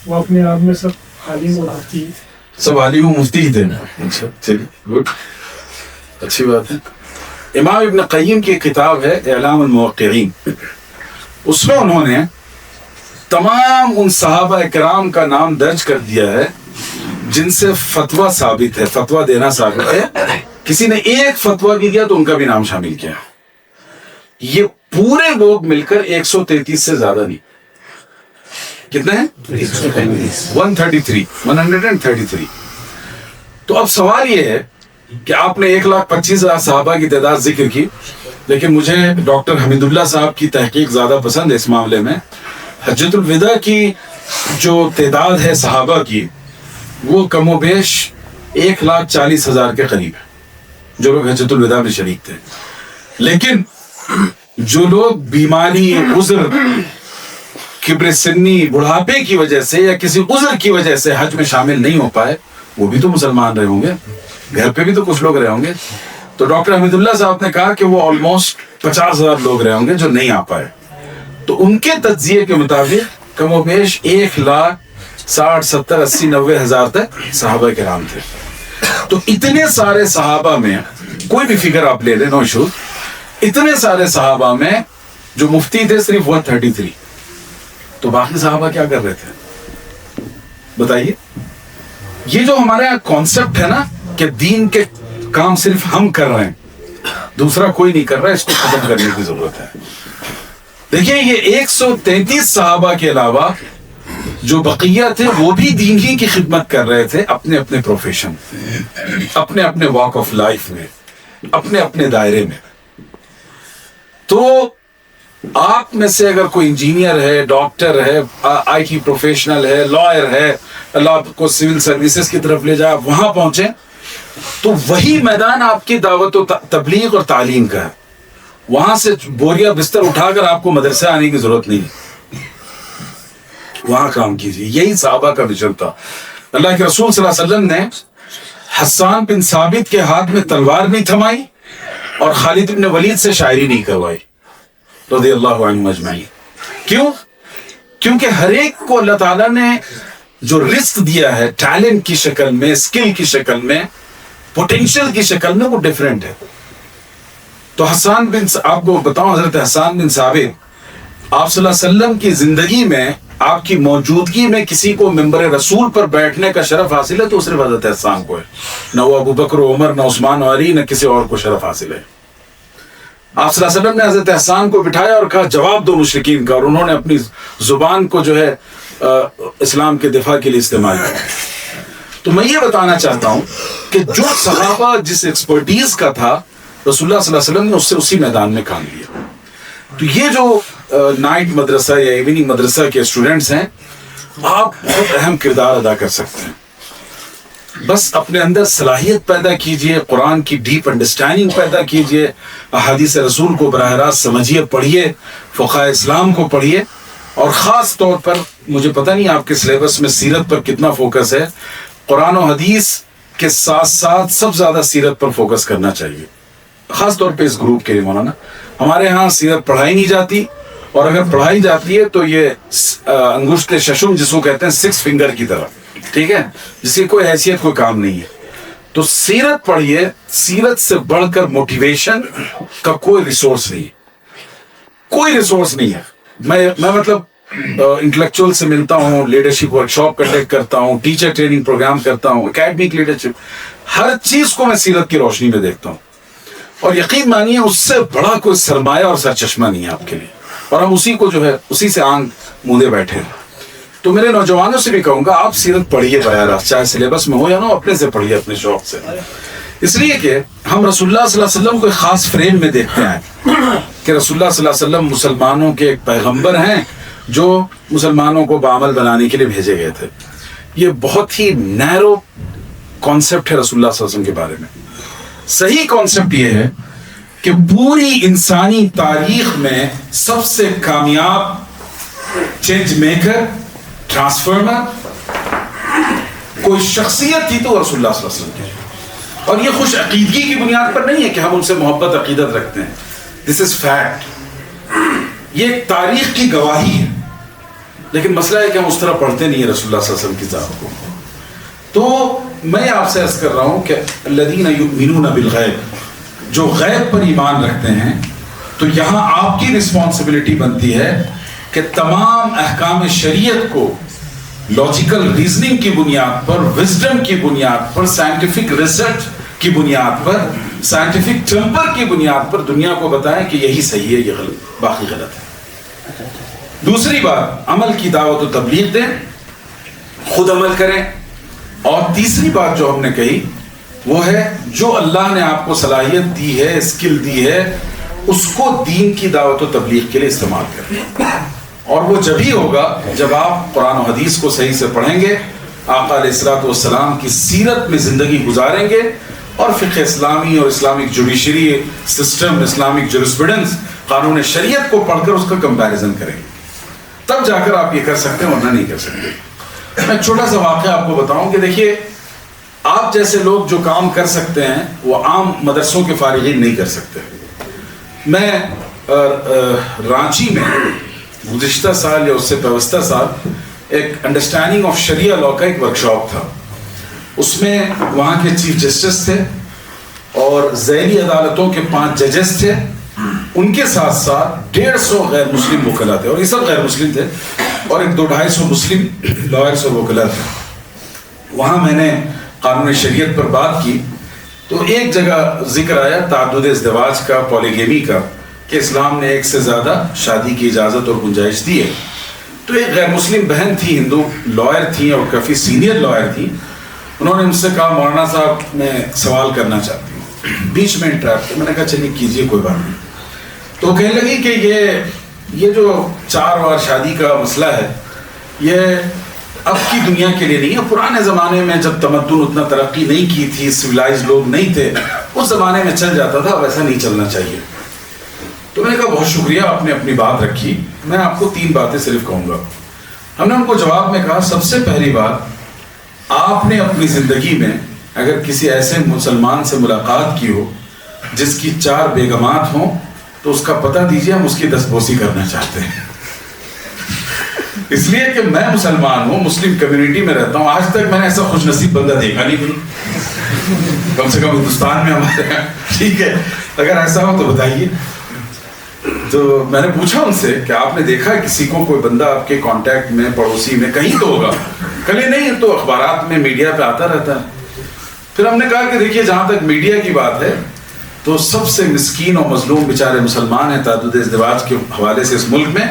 وہ اپنے آپ میں سب عالم و مفتی، سب عالم و مفتی ہی تھے. اچھا چلیے گڈ، اچھی بات ہے. امام ابن قیم کی کتاب ہے اعلام الموقعین، اس میں انہوں نے تمام ان صحابہ کرام کا نام درج کر دیا ہے جن سے فتویٰ ثابت ہے، فتویٰ دینا ثابت ہے. کسی نے ایک فتویٰ بھی دیا تو ان کا بھی نام شامل کیا. یہ پورے لوگ مل کر 133 سے زیادہ نہیں. کتنے ہیں؟ 133. تو اب سوال یہ ہے کہ آپ نے 1,25,000 صحابہ کی تعداد ذکر کی، لیکن مجھے ڈاکٹر حمید اللہ صاحب کی تحقیق زیادہ پسند ہے اس معاملے میں. حجۃ الوداع کی جو تعداد ہے صحابہ کی وہ کم و بیش 1,40,000 کے قریب ہے جو لوگ حجۃ الوداع میں شریک تھے. لیکن جو لوگ بیماری، عذر، کبر سنی، بڑھاپے کی وجہ سے یا کسی عذر کی وجہ سے حج میں شامل نہیں ہو پائے، وہ بھی تو مسلمان رہے ہوں گے، گھر پہ بھی تو کچھ لوگ رہے ہوں گے. تو ڈاکٹر حمید اللہ صاحب نے کہا کہ وہ آلموسٹ 50,000 لوگ رہے ہوں گے جو نہیں آ پائے. تو ان کے تجزیے کے مطابق کم و بیش 1,60,000 70,000 80,000 90,000 تک صحابہ کرام تھے. تو اتنے سارے صحابہ میں کوئی بھی فگر آپ لے لیں، نو ایشو، اتنے سارے صحابہ میں جو مفتی تھے صرف 133. تو باقی صحابہ کیا کر رہے تھے بتائیے. یہ جو ہمارے یہاں کانسیپٹ ہے نا کہ دین کے کام صرف ہم کر رہے ہیں، دوسرا کوئی نہیں کر رہا ہے، اس کو ختم کرنے کی ضرورت ہے۔ دیکھیں یہ 133 صحابہ کے علاوہ جو بقیہ تھے وہ بھی دین ہی کی خدمت کر رہے تھے، اپنے اپنے پروفیشن، اپنے اپنے واک آف لائف میں، اپنے اپنے دائرے میں۔ تو آپ میں سے اگر کوئی انجینئر ہے، ڈاکٹر ہے، آئی ٹی پروفیشنل ہے، لائر ہے، اللہ آپ کو سول سروسز کی طرف لے جائے، آپ وہاں پہنچیں تو وہی میدان آپ کی دعوت و تبلیغ اور تعلیم کا ہے۔ وہاں سے بوریا بستر اٹھا کر آپ کو مدرسے آنے کی ضرورت نہیں، وہاں کام کیجیے۔ یہی صحابہ کا ویژن تھا۔ اللہ کے رسول صلی اللہ علیہ وسلم نے حسان بن ثابت کے ہاتھ میں تلوار نہیں تھمائی اور خالد بن ولید سے شاعری نہیں کروائی رضی اللہ عنہ اجمعین۔ کیوں؟ کیونکہ ہر ایک کو اللہ تعالیٰ نے جو رزق دیا ہے ٹیلنٹ کی شکل میں، اسکل کی شکل میں، پوٹینشیل کی شکل میں، وہ ڈیفرنٹ ہے۔ تو حسان بن، آپ کو بتاؤں، حضرت حسان بن ثابت آپ صلی اللہ علیہ وسلم کی زندگی میں، آپ کی موجودگی میں کسی کو ممبر رسول پر بیٹھنے کا شرف حاصل ہے تو صرف حضرت حسان کو ہے، نہ وہ ابو بکر و عمر، نہ عثمان و علی، نہ کسی اور کو شرف حاصل ہے۔ آپ صلی اللہ علیہ وسلم نے حضرت حسان کو بٹھایا اور کہا جواب دو مشرکین کا، اور انہوں نے اپنی زبان کو جو ہے اسلام کے دفاع کے لیے استعمال کیا۔ تو میں یہ بتانا چاہتا ہوں کہ جو صحابہ جس ایکسپرٹیز کا تھا، رسول اللہ صلی اللہ علیہ وسلم نے اس سے اسی میدان میں کام لیا۔ تو یہ جو نائٹ مدرسہ یا ایوننگ مدرسہ کے اسٹوڈنٹس ہیں، آپ بہت اہم کردار ادا کر سکتے ہیں۔ بس اپنے اندر صلاحیت پیدا کیجئے، قرآن کی ڈیپ انڈرسٹینڈنگ پیدا کیجئے، احادیث رسول کو براہ راست سمجھیے، پڑھیے، فقہ اسلام کو پڑھیے، اور خاص طور پر مجھے پتہ نہیں آپ کے سلیبس میں سیرت پر کتنا فوکس ہے، قرآن و حدیث کے ساتھ ساتھ سب زیادہ سیرت پر فوکس کرنا چاہیے، خاص طور پہ اس گروپ کے لیے۔ مولانا ہمارے ہاں سیرت پڑھائی نہیں جاتی، اور اگر پڑھائی جاتی ہے تو یہ انگشت ششم جس کو کہتے ہیں 6 فنگر کی طرح، ٹھیک ہے، جس کی کوئی حیثیت، کوئی کام نہیں ہے۔ تو سیرت پڑھیے، سیرت سے بڑھ کر موٹیویشن کا کوئی ریسورس نہیں، کوئی ریسورس نہیں ہے۔ میں مطلب انٹلیکچوئل سے ملتا ہوں، لیڈرشپ ورکشاپ کنڈکٹ کرتا ہوں، ٹیچر ٹریننگ پروگرام کرتا ہوں، اکیڈمک لیڈرشپ، ہر چیز کو میں سیرت کی روشنی میں دیکھتا ہوں، اور یقین مانیے اس سے بڑا کوئی سرمایہ اور سرچشمہ نہیں ہے آپ کے لیے، اور ہم اسی کو جو ہے اسی سے آنکھ موندے بیٹھے ہیں۔ تو میرے نوجوانوں سے بھی کہوں گا آپ سیرت پڑھیے براہ راست، چاہے سلیبس میں ہو یا نہ ہو، اپنے سے پڑھیے، اپنے شوق سے، اس لیے کہ ہم رسول اللہ صلی اللہ علیہ وسلم کو ایک خاص فریم میں دیکھتے ہیں کہ رسول اللہ صلی اللہ علیہ وسلم مسلمانوں کے ایک پیغمبر ہیں جو مسلمانوں کو بعمل بنانے کے لیے بھیجے گئے تھے۔ یہ بہت ہی نیرو کانسیپٹ ہے رسول اللہ صلی اللہ علیہ وسلم کے بارے میں۔ صحیح کانسیپٹ یہ ہے کہ پوری انسانی تاریخ میں سب سے کامیاب چینج میکر، ٹرانسفارمر کوئی شخصیت تھی تو رسول اللہ صلی اللہ علیہ وسلم کی، اور یہ خوش عقیدگی کی بنیاد پر نہیں ہے کہ ہم ان سے محبت عقیدت رکھتے ہیں، دس از فیکٹ، یہ ایک تاریخ کی گواہی ہے۔ لیکن مسئلہ ہے کہ ہم اس طرح پڑھتے نہیں ہیں رسول اللہ صلی اللہ علیہ وسلم کی ذات کو۔ تو میں آپ سے عرض کر رہا ہوں کہ الذین یؤمنون بالغیب، جو غیب پر ایمان رکھتے ہیں، تو یہاں آپ کی رسپانسبلٹی بنتی ہے کہ تمام احکام شریعت کو لاجیکل ریزننگ کی بنیاد پر، وزڈم کی بنیاد پر، سائنٹیفک ریسرچ کی بنیاد پر، سائنٹیفک ٹیمپر کی بنیاد پر دنیا کو بتائیں کہ یہی صحیح ہے، یہ غلط، باقی غلط ہے۔ دوسری بات، عمل کی دعوت و تبلیغ دیں، خود عمل کریں، اور تیسری بات جو ہم نے کہی وہ ہے جو اللہ نے آپ کو صلاحیت دی ہے، اسکل دی ہے، اس کو دین کی دعوت و تبلیغ کے لیے استعمال کریں، اور وہ جب ہی ہوگا جب آپ قرآن و حدیث کو صحیح سے پڑھیں گے، آقا علیہ الصلوۃ والسلام کی سیرت میں زندگی گزاریں گے، اور فقہ اسلامی اور Islamic judiciary system, Islamic jurisprudence, قانون شریعت کو پڑھ کر اس کا کمپیریزن کریں گے، تب جا کر آپ یہ کر سکتے ہیں، ورنہ نہیں کر سکتے۔ میں چھوٹا سا واقعہ آپ کو بتاؤں کہ دیکھیے، آپ جیسے لوگ جو کام کر سکتے ہیں وہ عام مدرسوں کے فارغین نہیں کر سکتے۔ میں رانچی میں گزشتہ سال یا اس سے پیوستہ سال ایک انڈرسٹینڈنگ آف شریعہ لاء کا ایک ورکشاپ تھا، اس میں وہاں کے چیف جسٹس تھے اور ذیلی عدالتوں کے 5 ججز تھے، ان کے ساتھ ساتھ 150 غیر مسلم وکلا تھے، اور یہ سب غیر مسلم تھے، اور ایک 200-250 مسلم لائرز اور وکلا تھے۔ وہاں میں نے قانون شریعت پر بات کی تو ایک جگہ ذکر آیا تعدد ازدواج کا، پولیگیمی کا، کہ اسلام نے ایک سے زیادہ شادی کی اجازت اور گنجائش دی ہے. تو ایک غیر مسلم بہن تھی، ہندو لائر تھیں اور کافی سینئر لائر تھیں. انہوں نے مجھ سے کہا مولانا صاحب میں سوال کرنا چاہتی ہوں. بیچ میں انٹرپٹ، میں نے کہا چلیے کیجیے کوئی بات نہیں. تو کہنے لگی کہ یہ جو 4 بار شادی کا مسئلہ ہے یہ اب کی دنیا کے لیے نہیں ہے. پرانے زمانے میں جب تمدن اتنا ترقی نہیں کی تھی، سویلائز لوگ نہیں تھے، اس زمانے میں چل جاتا تھا، ویسا نہیں چلنا چاہیے. تو میں نے کہا بہت شکریہ، آپ نے اپنی بات رکھی. میں آپ کو 3 باتیں صرف کہوں گا. ہم نے ان کو جواب میں کہا سب سے پہلی بات، آپ نے اپنی زندگی میں اگر کسی ایسے مسلمان سے ملاقات کی ہو جس کی 4 بیگمات ہوں تو اس کا پتہ دیجیے، ہم اس کی دستبوسی کرنا چاہتے ہیں. اس لیے کہ میں مسلمان ہوں، مسلم کمیونٹی میں رہتا ہوں، آج تک میں نے ایسا خوش نصیب بندہ دیکھا نہیں کم سے کم ہندوستان میں ہمارے. ٹھیک ہے، اگر ایسا ہو تو بتائیے. تو میں نے پوچھا ان سے کہ آپ نے دیکھا کسی کو، کوئی بندہ آپ کے کانٹیکٹ میں، پڑوسی میں کہیں تو ہوگا، کہیں نہیں تو اخبارات میں، میڈیا پہ آتا رہتا ہے. پھر ہم نے کہا کہ دیکھیے جہاں تک میڈیا کی بات ہے تو سب سے مسکین اور مظلوم بیچارے مسلمان ہیں تعدد ازدواج کے حوالے سے اس ملک میں.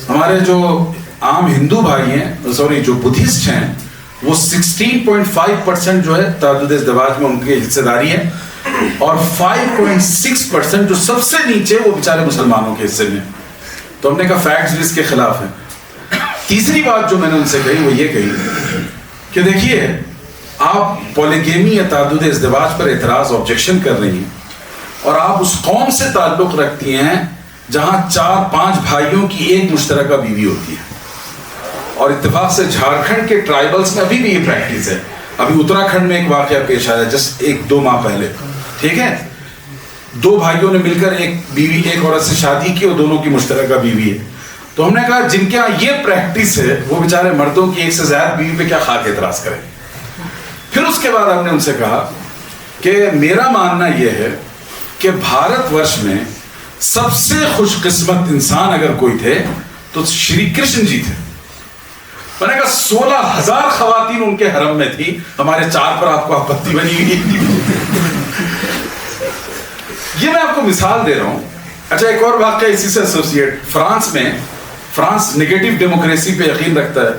ہمارے جو عام ہندو بھائی ہیں، سوری جو بدھسٹ ہیں، وہ 16.5% جو ہے تعدد ازدواج میں ان کی حصہ داری ہے، اور 5.6% جو سب سے نیچے وہ بیچارے مسلمانوں کے حصے میں. تو ہم نے کہا فیکٹس بھی اس کے خلاف ہیں. تیسری بات جو میں نے ان سے کہی وہ یہ کہی کہ دیکھیے آپ پولیگیمی یا تعدد ازدواج پر اعتراض، آبجیکشن کر رہی ہیں، اور آپ اس قوم سے تعلق رکھتی ہیں جہاں 4-5 بھائیوں کی ایک مشترکہ بیوی ہوتی ہے. اور اتفاق سے جھارکھنڈ کے ٹرائبلز میں ابھی بھی یہ پریکٹس ہے. ابھی اتراکھنڈ میں ایک واقعہ پیش آیا جسٹ 1-2 ماہ پہلے. ٹھیک ہے، 2 بھائیوں نے مل کر ایک بیوی، ایک عورت سے شادی کی اور دونوں کی مشترکہ بیوی ہے. تو ہم نے کہا جن کے یہاں یہ پریکٹس ہے وہ بیچارے مردوں کی ایک سے زیادہ بیوی پہ کیا خاک اعتراض کریں. پھر اس کے بعد ہم نے ان سے کہا کہ میرا ماننا یہ ہے کہ بھارت ورش میں سب سے خوش قسمت انسان اگر کوئی تھے تو شری کرشن جی تھے. میں نے کہا 16,000 خواتین ان کے حرم میں تھی، ہمارے 4 پر آپ کو آپتی بنی ہوئی. یہ میں آپ کو مثال دے رہا ہوں. اچھا ایک اور واقعہ اسی سے ایسوسیٹ، فرانس نیگیٹو ڈیموکریسی پہ یقین رکھتا ہے،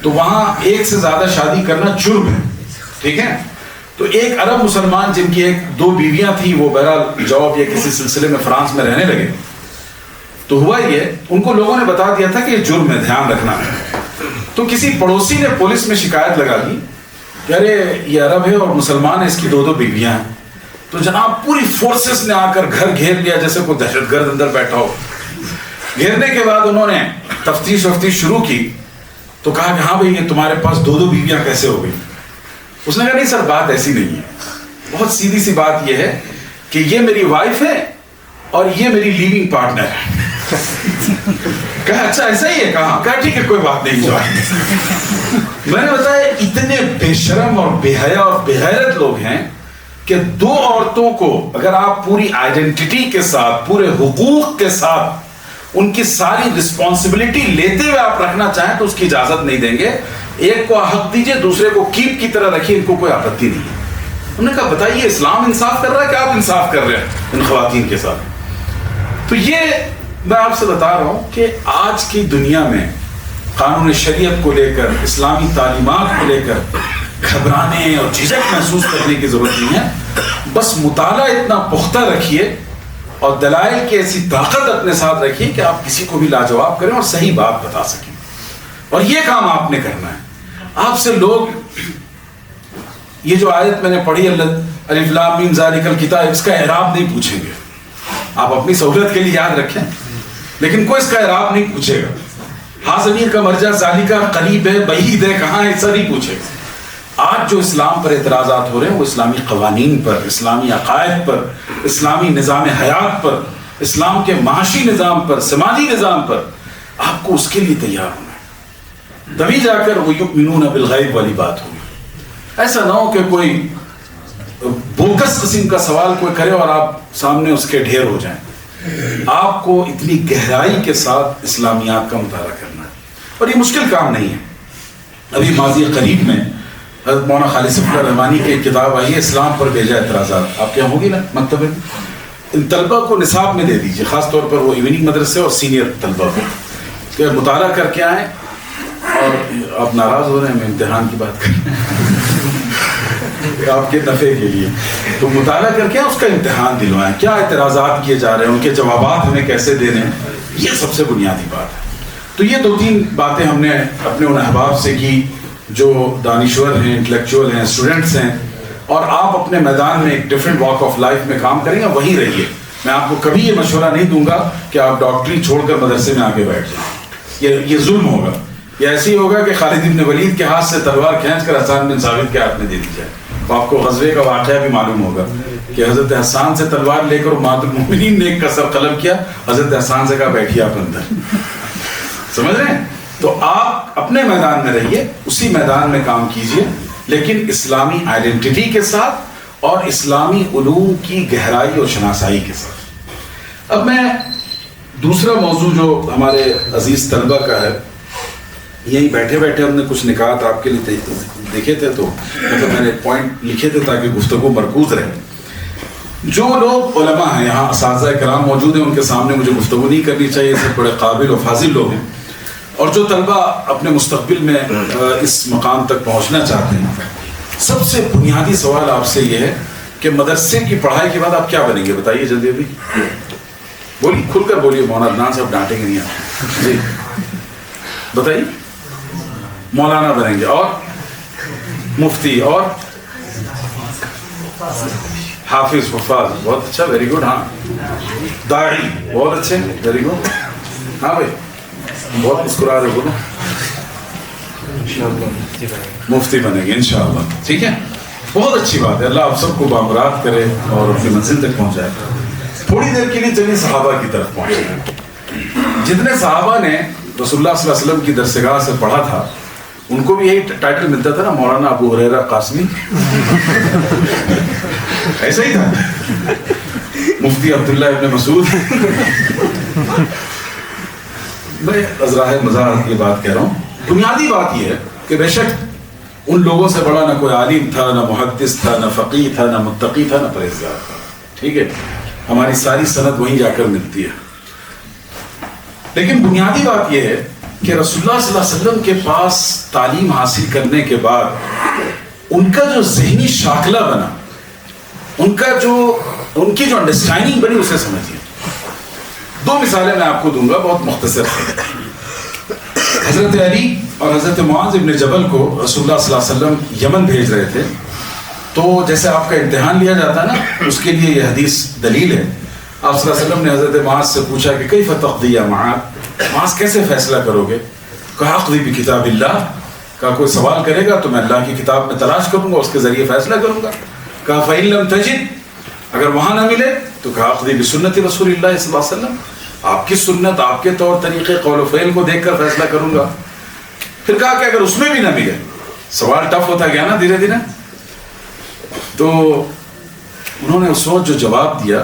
تو وہاں ایک سے زیادہ شادی کرنا جرم ہے. ٹھیک ہے، تو ایک عرب مسلمان جن کی 1-2 بیویاں تھیں، وہ بہرحال جاب یا کسی سلسلے میں فرانس میں رہنے لگے. تو ہوا یہ، ان کو لوگوں نے بتا دیا تھا کہ یہ جرم ہے، دھیان رکھنا ہے. تو کسی پڑوسی نے پولیس میں شکایت لگا دی کہ ارے یہ عرب ہے اور مسلمان ہے، اس کی 2 بیویاں ہیں. تو جناب پوری فورسز نے آ کر گھر گھیر لیا جیسے کوئی دہشت گرد اندر بیٹھا ہو. گھیرنے کے بعد انہوں نے تفتیش شروع کی. تو کہا کہ ہاں بھائی یہ تمہارے پاس 2 بیویاں کیسے ہو گئی؟ اس نے کہا نہیں سر بات ایسی نہیں ہے، بہت سیدھی سی بات یہ ہے کہ یہ میری وائف ہے اور یہ میری لیونگ پارٹنر ہے. کہا اچھا ایسا ہی ہے؟ کہا ٹھیک ہے کوئی بات نہیں جو ہے. میں نے بتایا اتنے بے شرم اور بے حیا اور بے غیرت لوگ ہیں کہ 2 عورتوں کو اگر آپ پوری آئیڈینٹی کے ساتھ، پورے حقوق کے ساتھ ان کی ساری رسپانسبلٹی لیتے ہوئے آپ رکھنا چاہیں تو اس کی اجازت نہیں دیں گے. ایک کو حق دیجئے، دوسرے کو کیپ کی طرح رکھیے، ان کو کوئی آپتی نہیں ہے. انہوں نے کہا بتائیے اسلام انصاف کر رہا ہے کہ آپ انصاف کر رہے ہیں ان خواتین کے ساتھ؟ تو یہ میں آپ سے بتا رہا ہوں کہ آج کی دنیا میں قانون شریعت کو لے کر، اسلامی تعلیمات کو لے کر گھبرانے اور جھجک محسوس کرنے کی ضرورت نہیں ہے. بس مطالعہ اتنا پختہ رکھیے اور دلائل کی ایسی طاقت اپنے ساتھ رکھیے کہ آپ کسی کو بھی لاجواب کریں اور صحیح بات بتا سکیں. اور یہ کام آپ نے کرنا ہے. آپ سے لوگ یہ جو آیت میں نے پڑھی الف لام میم ذالک الکتاب، اس کا اعراب نہیں پوچھیں گے. آپ اپنی سہولت کے لیے یاد رکھیں، لیکن کوئی اس کا اعراب نہیں پوچھے گا. ہاں ضمیر کا مرجع ذالکہ قریب ہے، بعید ہے، کہاں ہے، ایسا نہیں پوچھے گا. آج جو اسلام پر اعتراضات ہو رہے ہیں وہ اسلامی قوانین پر، اسلامی عقائد پر، اسلامی نظام حیات پر، اسلام کے معاشی نظام پر، سماجی نظام پر. آپ کو اس کے لیے تیار ہونا ہے، تبھی جا کر وہ یؤمنون بالغیب والی بات ہوگی. ایسا نہ ہو کہ کوئی بوکس قسم کا سوال کوئی کرے اور آپ سامنے اس کے ڈھیر ہو جائیں. آپ کو اتنی گہرائی کے ساتھ اسلامیات کا مطالعہ کرنا ہے، اور یہ مشکل کام نہیں ہے. ابھی ماضی قریب میں حضرت مولانا خالد صفی اللہ رحمانی کی ایک کتاب آئی ہے اسلام پر بھیجا اعتراضات، آپ کے یہاں ہوگی نا مکتبے میں؟ ان طلبہ کو نصاب میں دے دیجیے، خاص طور پر وہ ایوننگ مدرسے اور سینئر طلبہ کو، کہ مطالعہ کر کے آئیں. اور آپ ناراض ہو رہے ہیں، میں امتحان کی بات کر رہا ہوں آپ کے نفع کے لیے، تو مطالعہ کر کے اس کا امتحان دلوائیں، کیا اعتراضات کیے جا رہے ہیں، ان کے جوابات ہمیں کیسے دینے ہیں، یہ سب سے بنیادی بات ہے. تو یہ 2-3 باتیں ہم نے اپنے ان احباب سے کی جو دانشور ہیں، انٹلیکچوئل ہیں، اسٹوڈنٹس ہیں، اور آپ اپنے میدان میں ایک ڈفرینٹ واک آف لائف میں کام کریں گے، وہیں رہیے. میں آپ کو کبھی یہ مشورہ نہیں دوں گا کہ آپ ڈاکٹری چھوڑ کر مدرسے میں آگے بیٹھ جائیں، یہ ظلم ہوگا. یہ ایسے ہی ہوگا کہ خالد بن ولید کے ہاتھ سے تلوار کھینچ کر حسان بن ثابت کے ہاتھ میں دے دی جائے. تو آپ کو غزوے کا واقعہ بھی معلوم ہوگا کہ حضرت حسان سے تلوار لے کر امہات المؤمنین نے ایک کسر قلم کیا، حضرت حسان سے کہا بیٹھیے آپ اندر. سمجھ رہے ہیں؟ تو آپ اپنے میدان میں رہیے، اسی میدان میں کام کیجئے، لیکن اسلامی آئیڈینٹی کے ساتھ اور اسلامی علوم کی گہرائی اور شناسائی کے ساتھ. اب میں دوسرا موضوع جو ہمارے عزیز طلبہ کا ہے، یہیں بیٹھے بیٹھے ہم نے کچھ نکات آپ کے لیے دیکھے تھے، تو مطلب میں نے پوائنٹ لکھے تھے تاکہ گفتگو مرکوز رہے. جو لوگ علماء ہیں، یہاں اساتذہ کرام موجود ہیں، ان کے سامنے مجھے گفتگو نہیں کرنی چاہیے، سب بڑے قابل و فاضل لوگ ہیں، اور جو طلبہ اپنے مستقبل میں اس مقام تک پہنچنا چاہتے ہیں، سب سے بنیادی سوال آپ سے یہ ہے کہ مدرسے کی پڑھائی کے بعد آپ کیا بنیں گے؟ بتائیے جلدی ابھی، بولیے، کھل کر بولیے، مولانا عدنان صاحب ڈانٹیں گے نہیں آپ. جی بتائیے. مولانا بنیں گے، اور مفتی، اور حافظ، حفاظ، بہت اچھا، ویری گڈ. ہاں داعی، بہت اچھے، ویری گڈ. ہاں بھائی بہت مسکرا رہے، بولو. مفتی بنے گے انشاءاللہ، ٹھیک ہے، بہت اچھی بات ہے. اللہ آپ سب کو بامراد کرے اور اپنی منزل تک پہنچائے. تھوڑی دیر کے لیے چلیے صحابہ کی طرف پہنچے. جتنے صحابہ نے رسول اللہ صلی اللہ علیہ وسلم کی درسگاہ سے پڑھا تھا، ان کو بھی یہی ٹائٹل ملتا تھا نا، مولانا ابو ہریرہ قاسمی. ایسا ہی تھا. مفتی عبداللہ ابن مسعود. میں ازراہ مزاح یہ بات کہہ رہا ہوں. بنیادی بات یہ ہے کہ بے شک ان لوگوں سے بڑا نہ کوئی عالم تھا، نہ محدث تھا، نہ فقیہ تھا، نہ متقی تھا، نہ پرہیزگار تھا. ٹھیک ہے، ہماری ساری سند وہیں جا کر ملتی ہے. لیکن بنیادی بات یہ ہے کہ رسول اللہ صلی اللہ علیہ وسلم کے پاس تعلیم حاصل کرنے کے بعد ان کا جو ذہنی شاخلہ بنا، ان کی جو انڈرسٹینڈنگ بنی، اسے سمجھیے. 2 مثالیں میں آپ کو دوں گا بہت مختصر. حضرت علی اور حضرت معاذ ابن جبل کو رسول اللہ صلی اللہ علیہ وسلم یمن بھیج رہے تھے. تو جیسے آپ کا امتحان لیا جاتا ہے نا، اس کے لیے یہ حدیث دلیل ہے. آپ صلی اللہ علیہ وسلم نے حضرت معاذ سے پوچھا کہ کیف تقضی یا معاذ، کیسے فیصلہ کرو گے؟ کہا اقضی بکتاب اللہ. کہا کوئی سوال کرے گا تو میں اللہ کی کتاب میں تلاش کروں گا، اس کے ذریعے فیصلہ کروں گا. کہا فإن لم تجد، اگر وہاں نہ ملے تو کہا اقضی بسنت رسول اللہ صلی اللہ علیہ وسلم، آپ کی سنت، آپ کے طور طریقے، قول و فعل کو دیکھ کر فیصلہ کروں گا. پھر کہا کہ اگر اس میں بھی نہ ملے، سوال ٹف ہوتا گیا نا دھیرے دھیرے. تو انہوں نے اس وقت جو جواب دیا،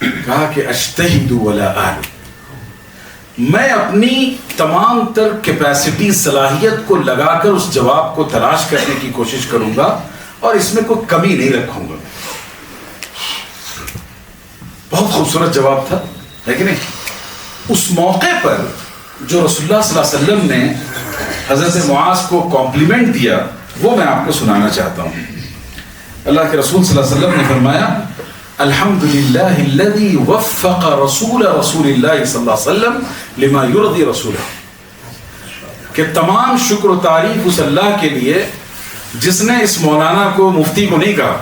کہا کہ اجتہد ولا اعلم، میں اپنی تمام تر کیپیسٹی، صلاحیت کو لگا کر اس جواب کو تلاش کرنے کی کوشش کروں گا اور اس میں کوئی کمی نہیں رکھوں گا. بہت خوبصورت جواب تھا، ہے کہ نہیں؟ اس موقع پر جو رسول اللہ صلی اللہ علیہ وسلم نے حضرت معاذ کو کمپلیمنٹ دیا، وہ میں آپ کو سنانا چاہتا ہوں. اللہ کے رسول صلی اللہ علیہ وسلم نے فرمایا الحمدللہ الذی وفق رسول اللہ صلی اللہ علیہ وسلم لما یرضی رسولہ، کہ تمام شکر و تعریف اس اللہ کے لیے جس نے اس مولانا کو، مفتی کو نہیں کہا،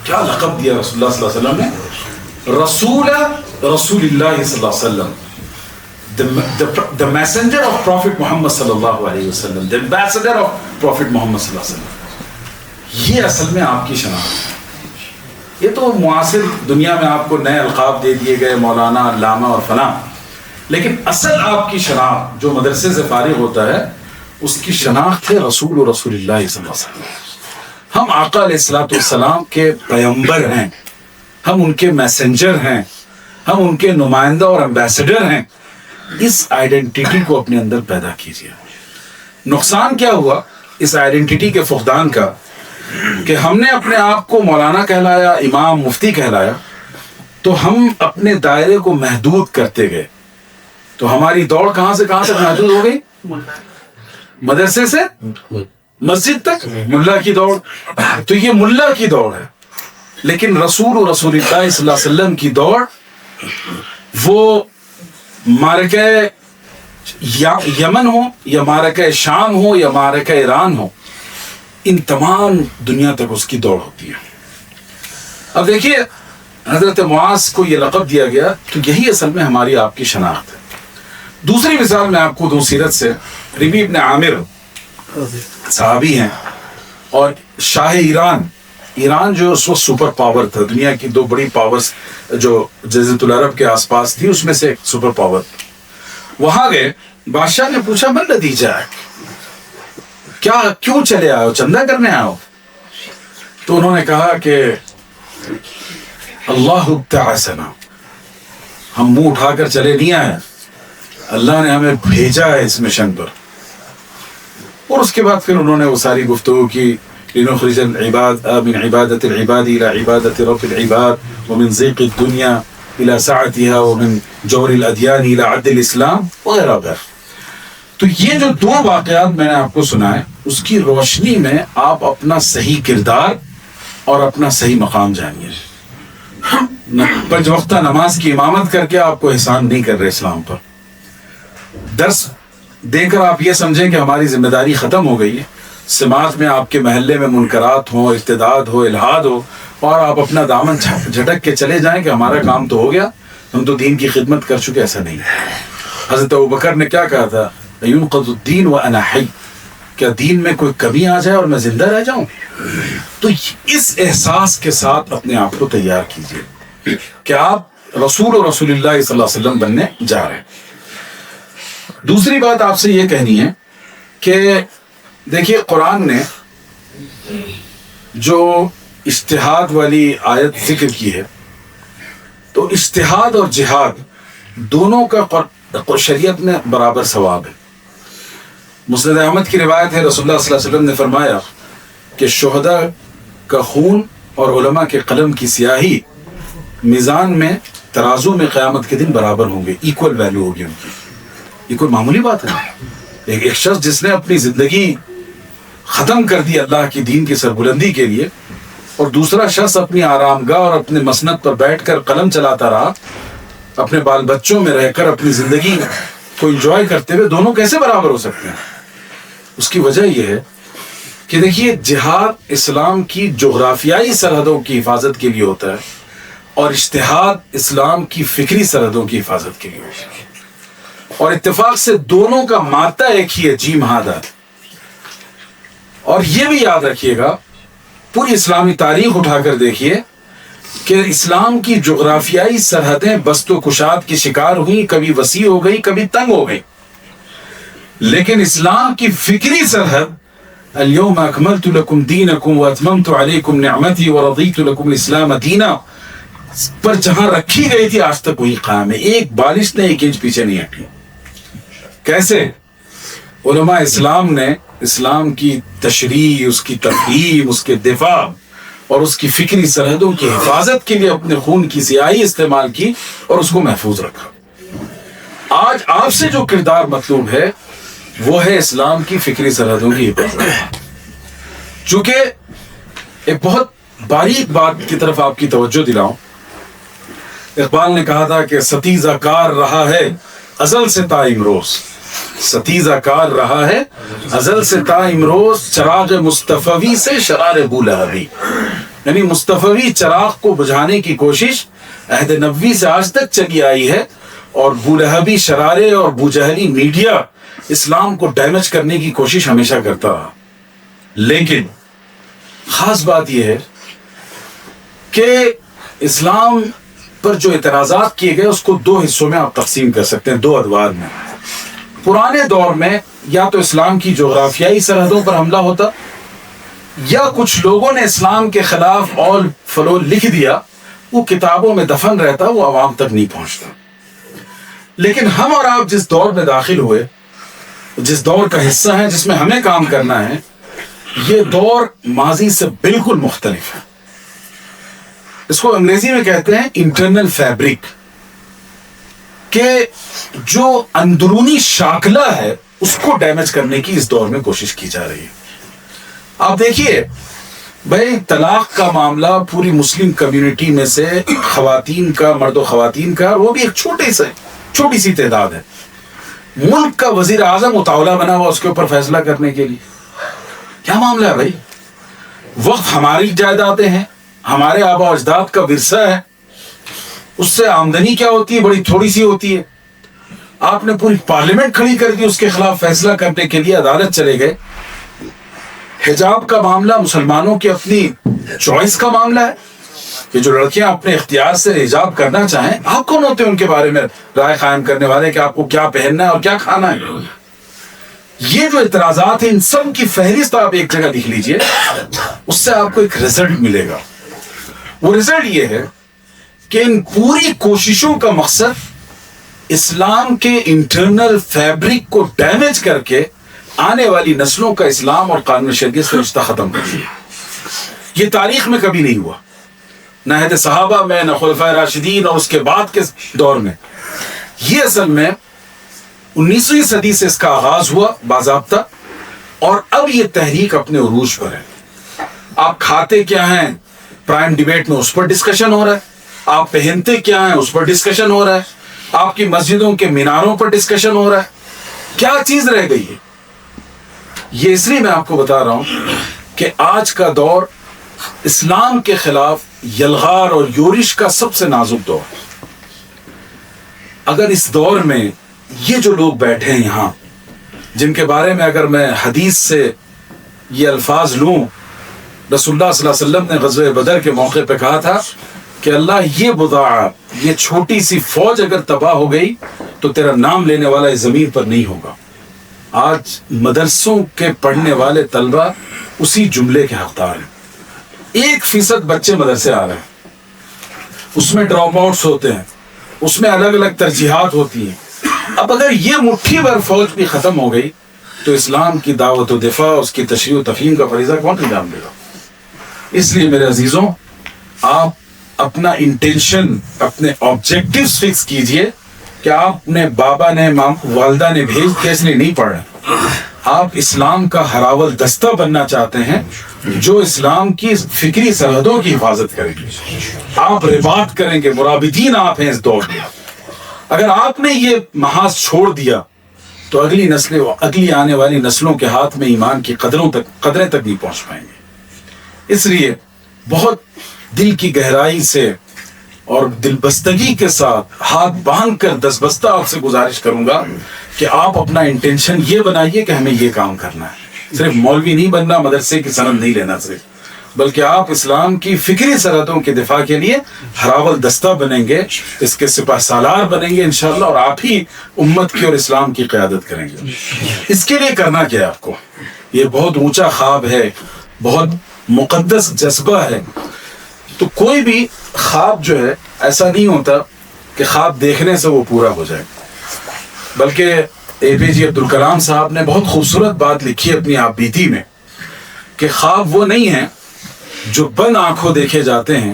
کیا لقب دیا رسول اللہ صلی اللہ علیہ وسلم نے؟ رسول اللہ صلی اللہ علیہ وسلم، the messenger of Prophet Muhammad صلی اللہ علیہ وسلم، the ambassador of Prophet Muhammad صلی اللہ علیہ وسلم. یہ اصل میں آپ کی شناخت ہے. یہ تو معاصر دنیا میں آپ کو نئے القاب دے دیے گئے، مولانا، علامہ اور فلاں، لیکن اصل آپ کی شناخت جو مدرسے سے فارغ ہوتا ہے، اس کی شناخت ہے رسول اللہ صلی اللہ علیہ وسلم. ہم آقا علیہ الصلوۃ والسلام کے پیغمبر ہیں، ہم ان کے میسنجر ہیں، ہم ان کے نمائندہ اور امبیسڈر ہیں. اس آئیڈینٹی کو اپنے اندر پیدا کیجیے. نقصان کیا ہوا اس آئیڈینٹی کے فقدان کا کہ ہم نے اپنے آپ کو مولانا کہلایا، امام، مفتی کہلایا، تو ہم اپنے دائرے کو محدود کرتے گئے. تو ہماری دوڑ کہاں سے کہاں تک محدود ہو گئی؟ مدرسے سے مسجد تک، ملا کی دوڑ. تو یہ ملا کی دوڑ ہے. لیکن رسول اللہ صلی اللہ علیہ وسلم کی دوڑ وہ معرکہ یمن ہو یا معرکہ شام ہو یا معرکہ ایران ہو، ان تمام دنیا تک اس کی دوڑ ہوتی ہے. اب دیکھیے حضرت معاذ کو یہ لقب دیا گیا، تو یہی اصل میں ہماری آپ کی شناخت ہے. دوسری مثال میں آپ کو دوں سیرت سے. ربیع ابن عامر صحابی ہیں اور شاہ ایران جو اس وقت سپر پاور تھا، دنیا کی 2 بڑی پاورز جو جزیرۃ العرب کے آس پاس تھی، اس میں سے ایک سپر پاور. وہاں گئے، بادشاہ نے پوچھا من نتیجہ ہے، کیا کیوں چلے آئے ہو، چندہ کرنے آئے ہو؟ تو انہوں نے کہا کہ اللہ ابتعثنا، ہم منہ اٹھا کر چلے نہیں آئے، اللہ نے ہمیں بھیجا ہے اس مشن پر. اور اس کے بعد پھر انہوں نے وہ ساری گفتگو کی، لنخرج العباد من عبادة العباد إلى عبادة رب العباد ومن ضيق الدنيا إلى سعتها ومن جور الأديان إلى عدل الإسلام وغیرہ وغیرہ. تو یہ جو 2 واقعات میں نے آپ کو سنائے، اس کی روشنی میں آپ اپنا صحیح کردار اور اپنا صحیح مقام جانیے. 5 وقتہ نماز کی امامت کر کے آپ کو احسان نہیں کر رہے اسلام پر. درس دے کر آپ یہ سمجھیں کہ ہماری ذمہ داری ختم ہو گئی ہے. سماعت میں آپ کے محلے میں منکرات ہوں، ارتداد ہو، الحاد ہو، اور آپ اپنا دامن جھٹک کے چلے جائیں کہ ہمارا کام تو ہو گیا، ہم تو دین کی خدمت کر چکے. ایسا نہیں. حضرت ابوبکر نے کیا کہا تھا؟ ينقض الدین وانا حی، کیا دین میں کوئی کمی آ جائے اور میں زندہ رہ جاؤں؟ تو اس احساس کے ساتھ اپنے آپ کو تیار کیجئے کہ آپ رسول و رسول اللہ صلی اللہ علیہ وسلم بننے جا رہے ہیں. دوسری بات آپ سے یہ کہنی ہے کہ دیکھیے قرآن نے جو اجتہاد والی آیت ذکر کی ہے، تو اجتہاد اور جہاد دونوں کا شریعت میں برابر ثواب ہے. مسند احمد کی روایت ہے، رسول اللہ صلی اللہ علیہ وسلم نے فرمایا کہ شہداء کا خون اور علماء کے قلم کی سیاہی میزان میں، ترازو میں قیامت کے دن برابر ہوں گے، ایکول ویلیو ہوگی ان کی. یہ کوئی معمولی بات ہے؟ ایک شخص جس نے اپنی زندگی ختم کر دی اللہ کی دین کی سربلندی کے لیے، اور دوسرا شخص اپنی آرام گاہ اور اپنے مسند پر بیٹھ کر قلم چلاتا رہا، اپنے بال بچوں میں رہ کر اپنی زندگی کو انجوائے کرتے ہوئے، دونوں کیسے برابر ہو سکتے ہیں؟ اس کی وجہ یہ ہے کہ دیکھیے جہاد اسلام کی جغرافیائی سرحدوں کی حفاظت کے لیے ہوتا ہے، اور اجتہاد اسلام کی فکری سرحدوں کی حفاظت کے لیے ہوتا ہے. اور اتفاق سے دونوں کا مادہ ایک ہی ہے، جیم ہادہ. اور یہ بھی یاد رکھیے گا، پوری اسلامی تاریخ اٹھا کر دیکھیے کہ اسلام کی جغرافیائی سرحدیں بست و کشاد کی شکار ہوئی، کبھی وسیع ہو گئی، کبھی تنگ ہو گئی. لیکن اسلام کی فکری سرحد اليوم اکملت لکم دینکم واتممت علیکم نعمتی ورضیت لکم الاسلام دینا پر جہاں رکھی گئی تھی آج تک وہی قائم ہے. ایک بالش نے 1 انچ پیچھے نہیں ہٹی. کیسے؟ علماء اسلام نے اسلام کی تشریح، اس کی تفہیم، اس کے دفاع اور اس کی فکری سرحدوں کی حفاظت کے لیے اپنے خون کی سیاہی استعمال کی اور اس کو محفوظ رکھا. آج آپ سے جو کردار مطلوب ہے وہ ہے اسلام کی فکری سرحدوں کی حفاظت. چونکہ ایک بہت باریک بات کی طرف آپ کی توجہ دلاؤں، اقبال نے کہا تھا کہ ستیزہ کار رہا ہے ازل سے تا امروز، ستیزہ کار رہا ہے ازل سے تا امروز، چراغ مصطفی سے شرار بولہبی. یعنی مصطفی چراغ کو بجھانے کی کوشش عہد نبوی سے آج تک چلی آئی ہے، اور بولہبی شرارے اور بوجہلی میڈیا اسلام کو ڈیمیج کرنے کی کوشش ہمیشہ کرتا رہا. لیکن خاص بات یہ ہے کہ اسلام پر جو اعتراضات کیے گئے اس کو 2 حصوں میں آپ تقسیم کر سکتے ہیں، 2 ادوار میں. پرانے دور میں یا تو اسلام کی جغرافیائی سرحدوں پر حملہ ہوتا، یا کچھ لوگوں نے اسلام کے خلاف آل فلول لکھ دیا، وہ کتابوں میں دفن رہتا، وہ عوام تک نہیں پہنچتا. لیکن ہم اور آپ جس دور میں داخل ہوئے، جس دور کا حصہ ہیں، جس میں ہمیں کام کرنا ہے، یہ دور ماضی سے بالکل مختلف ہے. اس کو انگریزی میں کہتے ہیں انٹرنل فیبرک، کہ جو اندرونی شاکلہ ہے اس کو ڈیمیج کرنے کی اس دور میں کوشش کی جا رہی ہے. آپ دیکھیے بھائی، طلاق کا معاملہ پوری مسلم کمیونٹی میں سے خواتین کا، مرد و خواتین کا، وہ بھی ایک چھوٹی سی تعداد ہے. ملک کا وزیر اعظم مطالعہ بنا ہوا اس کے اوپر فیصلہ کرنے کے لیے. کیا معاملہ ہے بھائی؟ وقت ہماری جائیدادیں ہیں، ہمارے آبا و اجداد کا ورثہ ہے، اس سے آمدنی کیا ہوتی ہے؟ بڑی تھوڑی سی ہوتی ہے. آپ نے پوری پارلیمنٹ کھڑی کر دی اس کے خلاف فیصلہ کرنے کے لیے، عدالت چلے گئے. حجاب کا معاملہ مسلمانوں کی اپنی چوائس کا معاملہ ہے کہ جو لڑکیاں اپنے اختیار سے حجاب کرنا چاہیں، آپ کون ہوتے ہیں ان کے بارے میں رائے قائم کرنے والے کہ آپ کو کیا پہننا ہے اور کیا کھانا ہے؟ یہ جو اعتراضات ہیں ان سب کی فہرست آپ ایک جگہ لکھ لیجئے، اس سے آپ کو ایک رزلٹ ملے گا. وہ رزلٹ یہ ہے کہ ان پوری کوششوں کا مقصد اسلام کے انٹرنل فیبرک کو ڈیمیج کر کے آنے والی نسلوں کا اسلام اور قانون شریعت سے رشتہ ختم کر دیا. یہ تاریخ میں کبھی نہیں ہوا، نہ عہد صحابہ میں، نہ خلفائے راشدین اور اس کے بعد کے دور میں. یہ اصل میں 19ویں صدی سے اس کا آغاز ہوا باضابطہ، اور اب یہ تحریک اپنے عروج پر ہے. آپ کھاتے کیا ہیں، پرائم ڈیبیٹ میں اس پر ڈسکشن ہو رہا ہے. آپ پہنتے کیا ہیں، اس پر ڈسکشن ہو رہا ہے. آپ کی مسجدوں کے میناروں پر ڈسکشن ہو رہا ہے. کیا چیز رہ گئی ہے؟ یہ اس لیے میں آپ کو بتا رہا ہوں کہ آج کا دور اسلام کے خلاف یلغار اور یورش کا سب سے نازک دور ہے. اگر اس دور میں یہ جو لوگ بیٹھے ہیں یہاں، جن کے بارے میں اگر میں حدیث سے یہ الفاظ لوں، رسول اللہ صلی اللہ علیہ وسلم نے غزوہ بدر کے موقع پہ کہا تھا کہ اللہ، یہ بضاعہ، یہ چھوٹی سی فوج اگر تباہ ہو گئی تو تیرا نام لینے والا اس زمین پر نہیں ہوگا. آج مدرسوں کے پڑھنے والے طلبہ اسی جملے کے حقدار ہیں. 1% بچے مدرسے آ رہے ہیں، اس میں ڈراپ آؤٹس ہوتے ہیں، اس میں الگ الگ ترجیحات ہوتی ہیں. اب اگر یہ مٹھی بھر فوج بھی ختم ہو گئی تو اسلام کی دعوت و دفاع، اس کی تشریح و تفہیم کا فریضہ کون انجام دے گا؟ اس لیے میرے عزیزوں، آپ اپنا انٹینشن، اپنے آبجیکٹیوز فکس کیجئے کہ آپ نے بابا نے، والدہ نے بھیج کے اس لیے نہیں پڑھ رہے. آپ اسلام کا ہراول دستہ بننا چاہتے ہیں جو اسلام کی فکری سرحدوں کی حفاظت کریں گے. آپ رباط کریں گے، مرابطین آپ ہیں اس دور میں. اگر آپ نے یہ محاذ چھوڑ دیا تو اگلی آنے والی نسلوں کے ہاتھ میں ایمان کی قدریں تک نہیں پہنچ پائیں گے. اس لیے بہت دل کی گہرائی سے اور دل بستگی کے ساتھ ہاتھ باندھ کر دستبستہ آپ سے گزارش کروں گا کہ آپ اپنا انٹینشن یہ بنائیے کہ ہمیں یہ کام کرنا ہے. صرف مولوی نہیں بننا، مدرسے کی سند نہیں لینا صرف، بلکہ آپ اسلام کی فکری سرحدوں کے دفاع کے لیے ہراول دستہ بنیں گے، اس کے سپاہ سالار بنیں گے انشاءاللہ، اور آپ ہی امت کی اور اسلام کی قیادت کریں گے. اس کے لیے کرنا کیا ہے آپ کو؟ یہ بہت اونچا خواب ہے، بہت مقدس جذبہ ہے. تو کوئی بھی خواب جو ہے ایسا نہیں ہوتا کہ خواب دیکھنے سے وہ پورا ہو جائے، بلکہ اے پی جے عبدالکلام صاحب نے بہت خوبصورت بات لکھی اپنی آپ بیتی میں کہ خواب وہ نہیں ہیں جو بند آنکھوں دیکھے جاتے ہیں،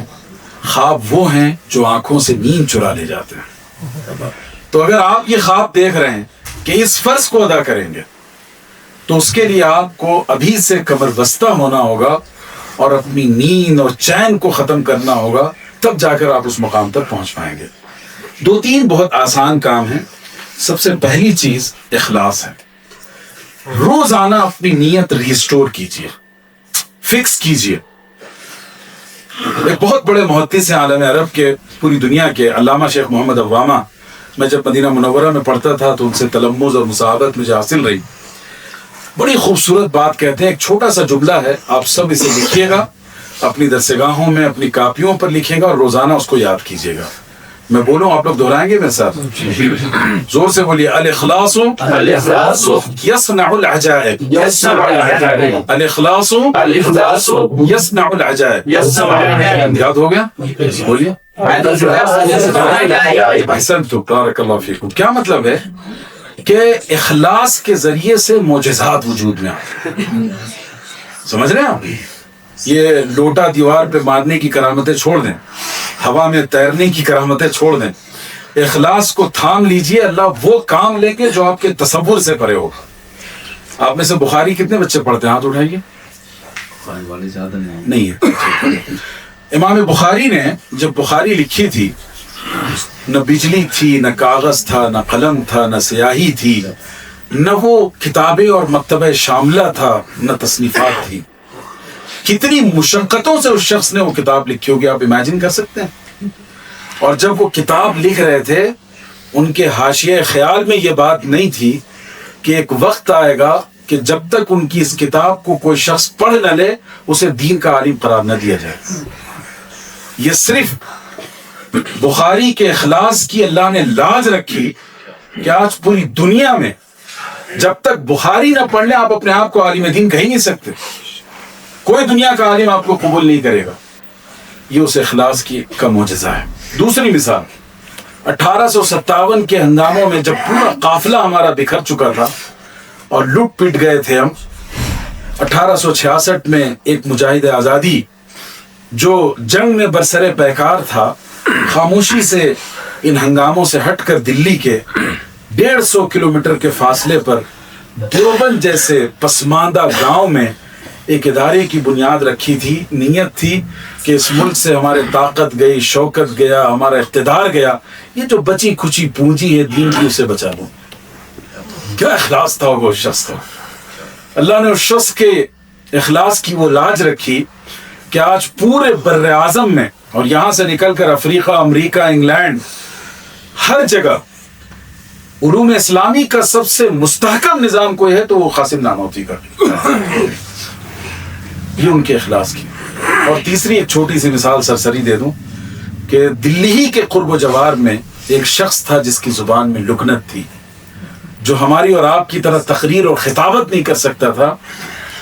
خواب وہ ہیں جو آنکھوں سے نیند چرا لے جاتے ہیں. تو اگر آپ یہ خواب دیکھ رہے ہیں کہ اس فرض کو ادا کریں گے تو اس کے لیے آپ کو ابھی سے کمر بستہ ہونا ہوگا اور اپنی نیند اور چین کو ختم کرنا ہوگا، تب جا کر آپ اس مقام تک پہنچ پائیں گے. 2-3 بہت آسان کام ہیں. سب سے پہلی چیز اخلاص ہے. روزانہ اپنی نیت ریسٹور کیجئے، فکس کیجئے. ایک بہت بڑے محدث عالم عرب کے، پوری دنیا کے، علامہ شیخ محمد عوامہ، میں جب مدینہ منورہ میں پڑھتا تھا تو ان سے تلمذ اور مصاحبت مجھے حاصل رہی. بڑی خوبصورت بات کہتے ہیں، ایک چھوٹا سا جملہ ہے، آپ سب اسے لکھیے گا اپنی درسگاہوں میں، اپنی کاپیوں پر لکھیے گا اور روزانہ اس کو یاد کیجیے گا. میں بولوں آپ لوگ دہرائیں گے میرے ساتھ؟ زور سے بولیے. الاخلاص یصنع العجائب. الاخلاص یصنع العجائب. یاد ہو گیا؟ بولیے. احسنتم، بارک اللہ فیکم. کیا مطلب ہے؟ کہ اخلاص کے ذریعے سے معجزات وجود میں آتے ہیں. سمجھ رہے ہیں آپ؟ یہ لوٹا دیوار پہ مارنے کی کرامتیں چھوڑ دیں، ہوا میں تیرنے کی کرامتیں چھوڑ دیں، اخلاص کو تھام لیجئے، اللہ وہ کام لیں گے جو آپ کے تصور سے پرے ہوگا۔ آپ میں سے بخاری کتنے بچے پڑھتے ہیں؟ ہاتھ اٹھائیے۔ والے زیادہ نہیں ہے۔ امام بخاری نے جب بخاری لکھی تھی، نہ بجلی تھی، نہ کاغذ تھا، نہ قلم تھا، نہ سیاہی تھی، نہ وہ کتابیں اور مکتبہ شاملہ تھا، نہ تصنیفات تھی۔ کتنی مشقتوں سے اس شخص نے وہ کتاب لکھی ہوگی، آپ امیجن کر سکتے ہیں؟ اور جب وہ کتاب لکھ رہے تھے، ان کے حاشیہ خیال میں یہ بات نہیں تھی کہ ایک وقت آئے گا کہ جب تک ان کی اس کتاب کو کوئی شخص پڑھ نہ لے، اسے دین کا عالم قرار نہ دیا جائے۔ یہ صرف بخاری کے اخلاص کی اللہ نے لاج رکھی کہ آج پوری دنیا میں جب تک بخاری نہ پڑھ لیں، آپ اپنے آپ کو عالم دین کہہ نہیں سکتے۔ کوئی دنیا کا عالم آپ کو قبول نہیں کرے گا۔ یہ اس اخلاص کا معجزہ ہے۔ دوسری مثال، 1857 کے ہنگاموں میں جب پورا قافلہ ہمارا بکھر چکا تھا اور لٹ پٹ گئے تھے ہم، 1866 میں ایک مجاہد آزادی جو جنگ میں برسر پیکار تھا، خاموشی سے ان ہنگاموں سے ہٹ کر دلی کے 150 کلومیٹر کے فاصلے پر دیوبند جیسے پسماندہ گاؤں میں ایک ادارے کی بنیاد رکھی تھی۔ نیت تھی کہ اس ملک سے ہمارے طاقت گئی، شوکت گیا، ہمارا اقتدار گیا، یہ جو بچی کھچی پونجی ہے دین کی، اسے بچا لوں۔ کیا اخلاص تھا وہ شخص کا! اللہ نے اس شخص کے اخلاص کی وہ لاج رکھی کہ آج پورے بر اعظم میں اور یہاں سے نکل کر افریقہ، امریکہ، انگلینڈ، ہر جگہ علوم اسلامی کا سب سے مستحکم نظام کوئی ہے تو وہ قاسم نانوتوی کا۔ یہ ان کے اخلاص کی۔ اور تیسری ایک چھوٹی سی مثال سرسری دے دوں کہ دلی ہی کے قرب و جوار میں ایک شخص تھا جس کی زبان میں لکنت تھی، جو ہماری اور آپ کی طرح تقریر اور خطابت نہیں کر سکتا تھا،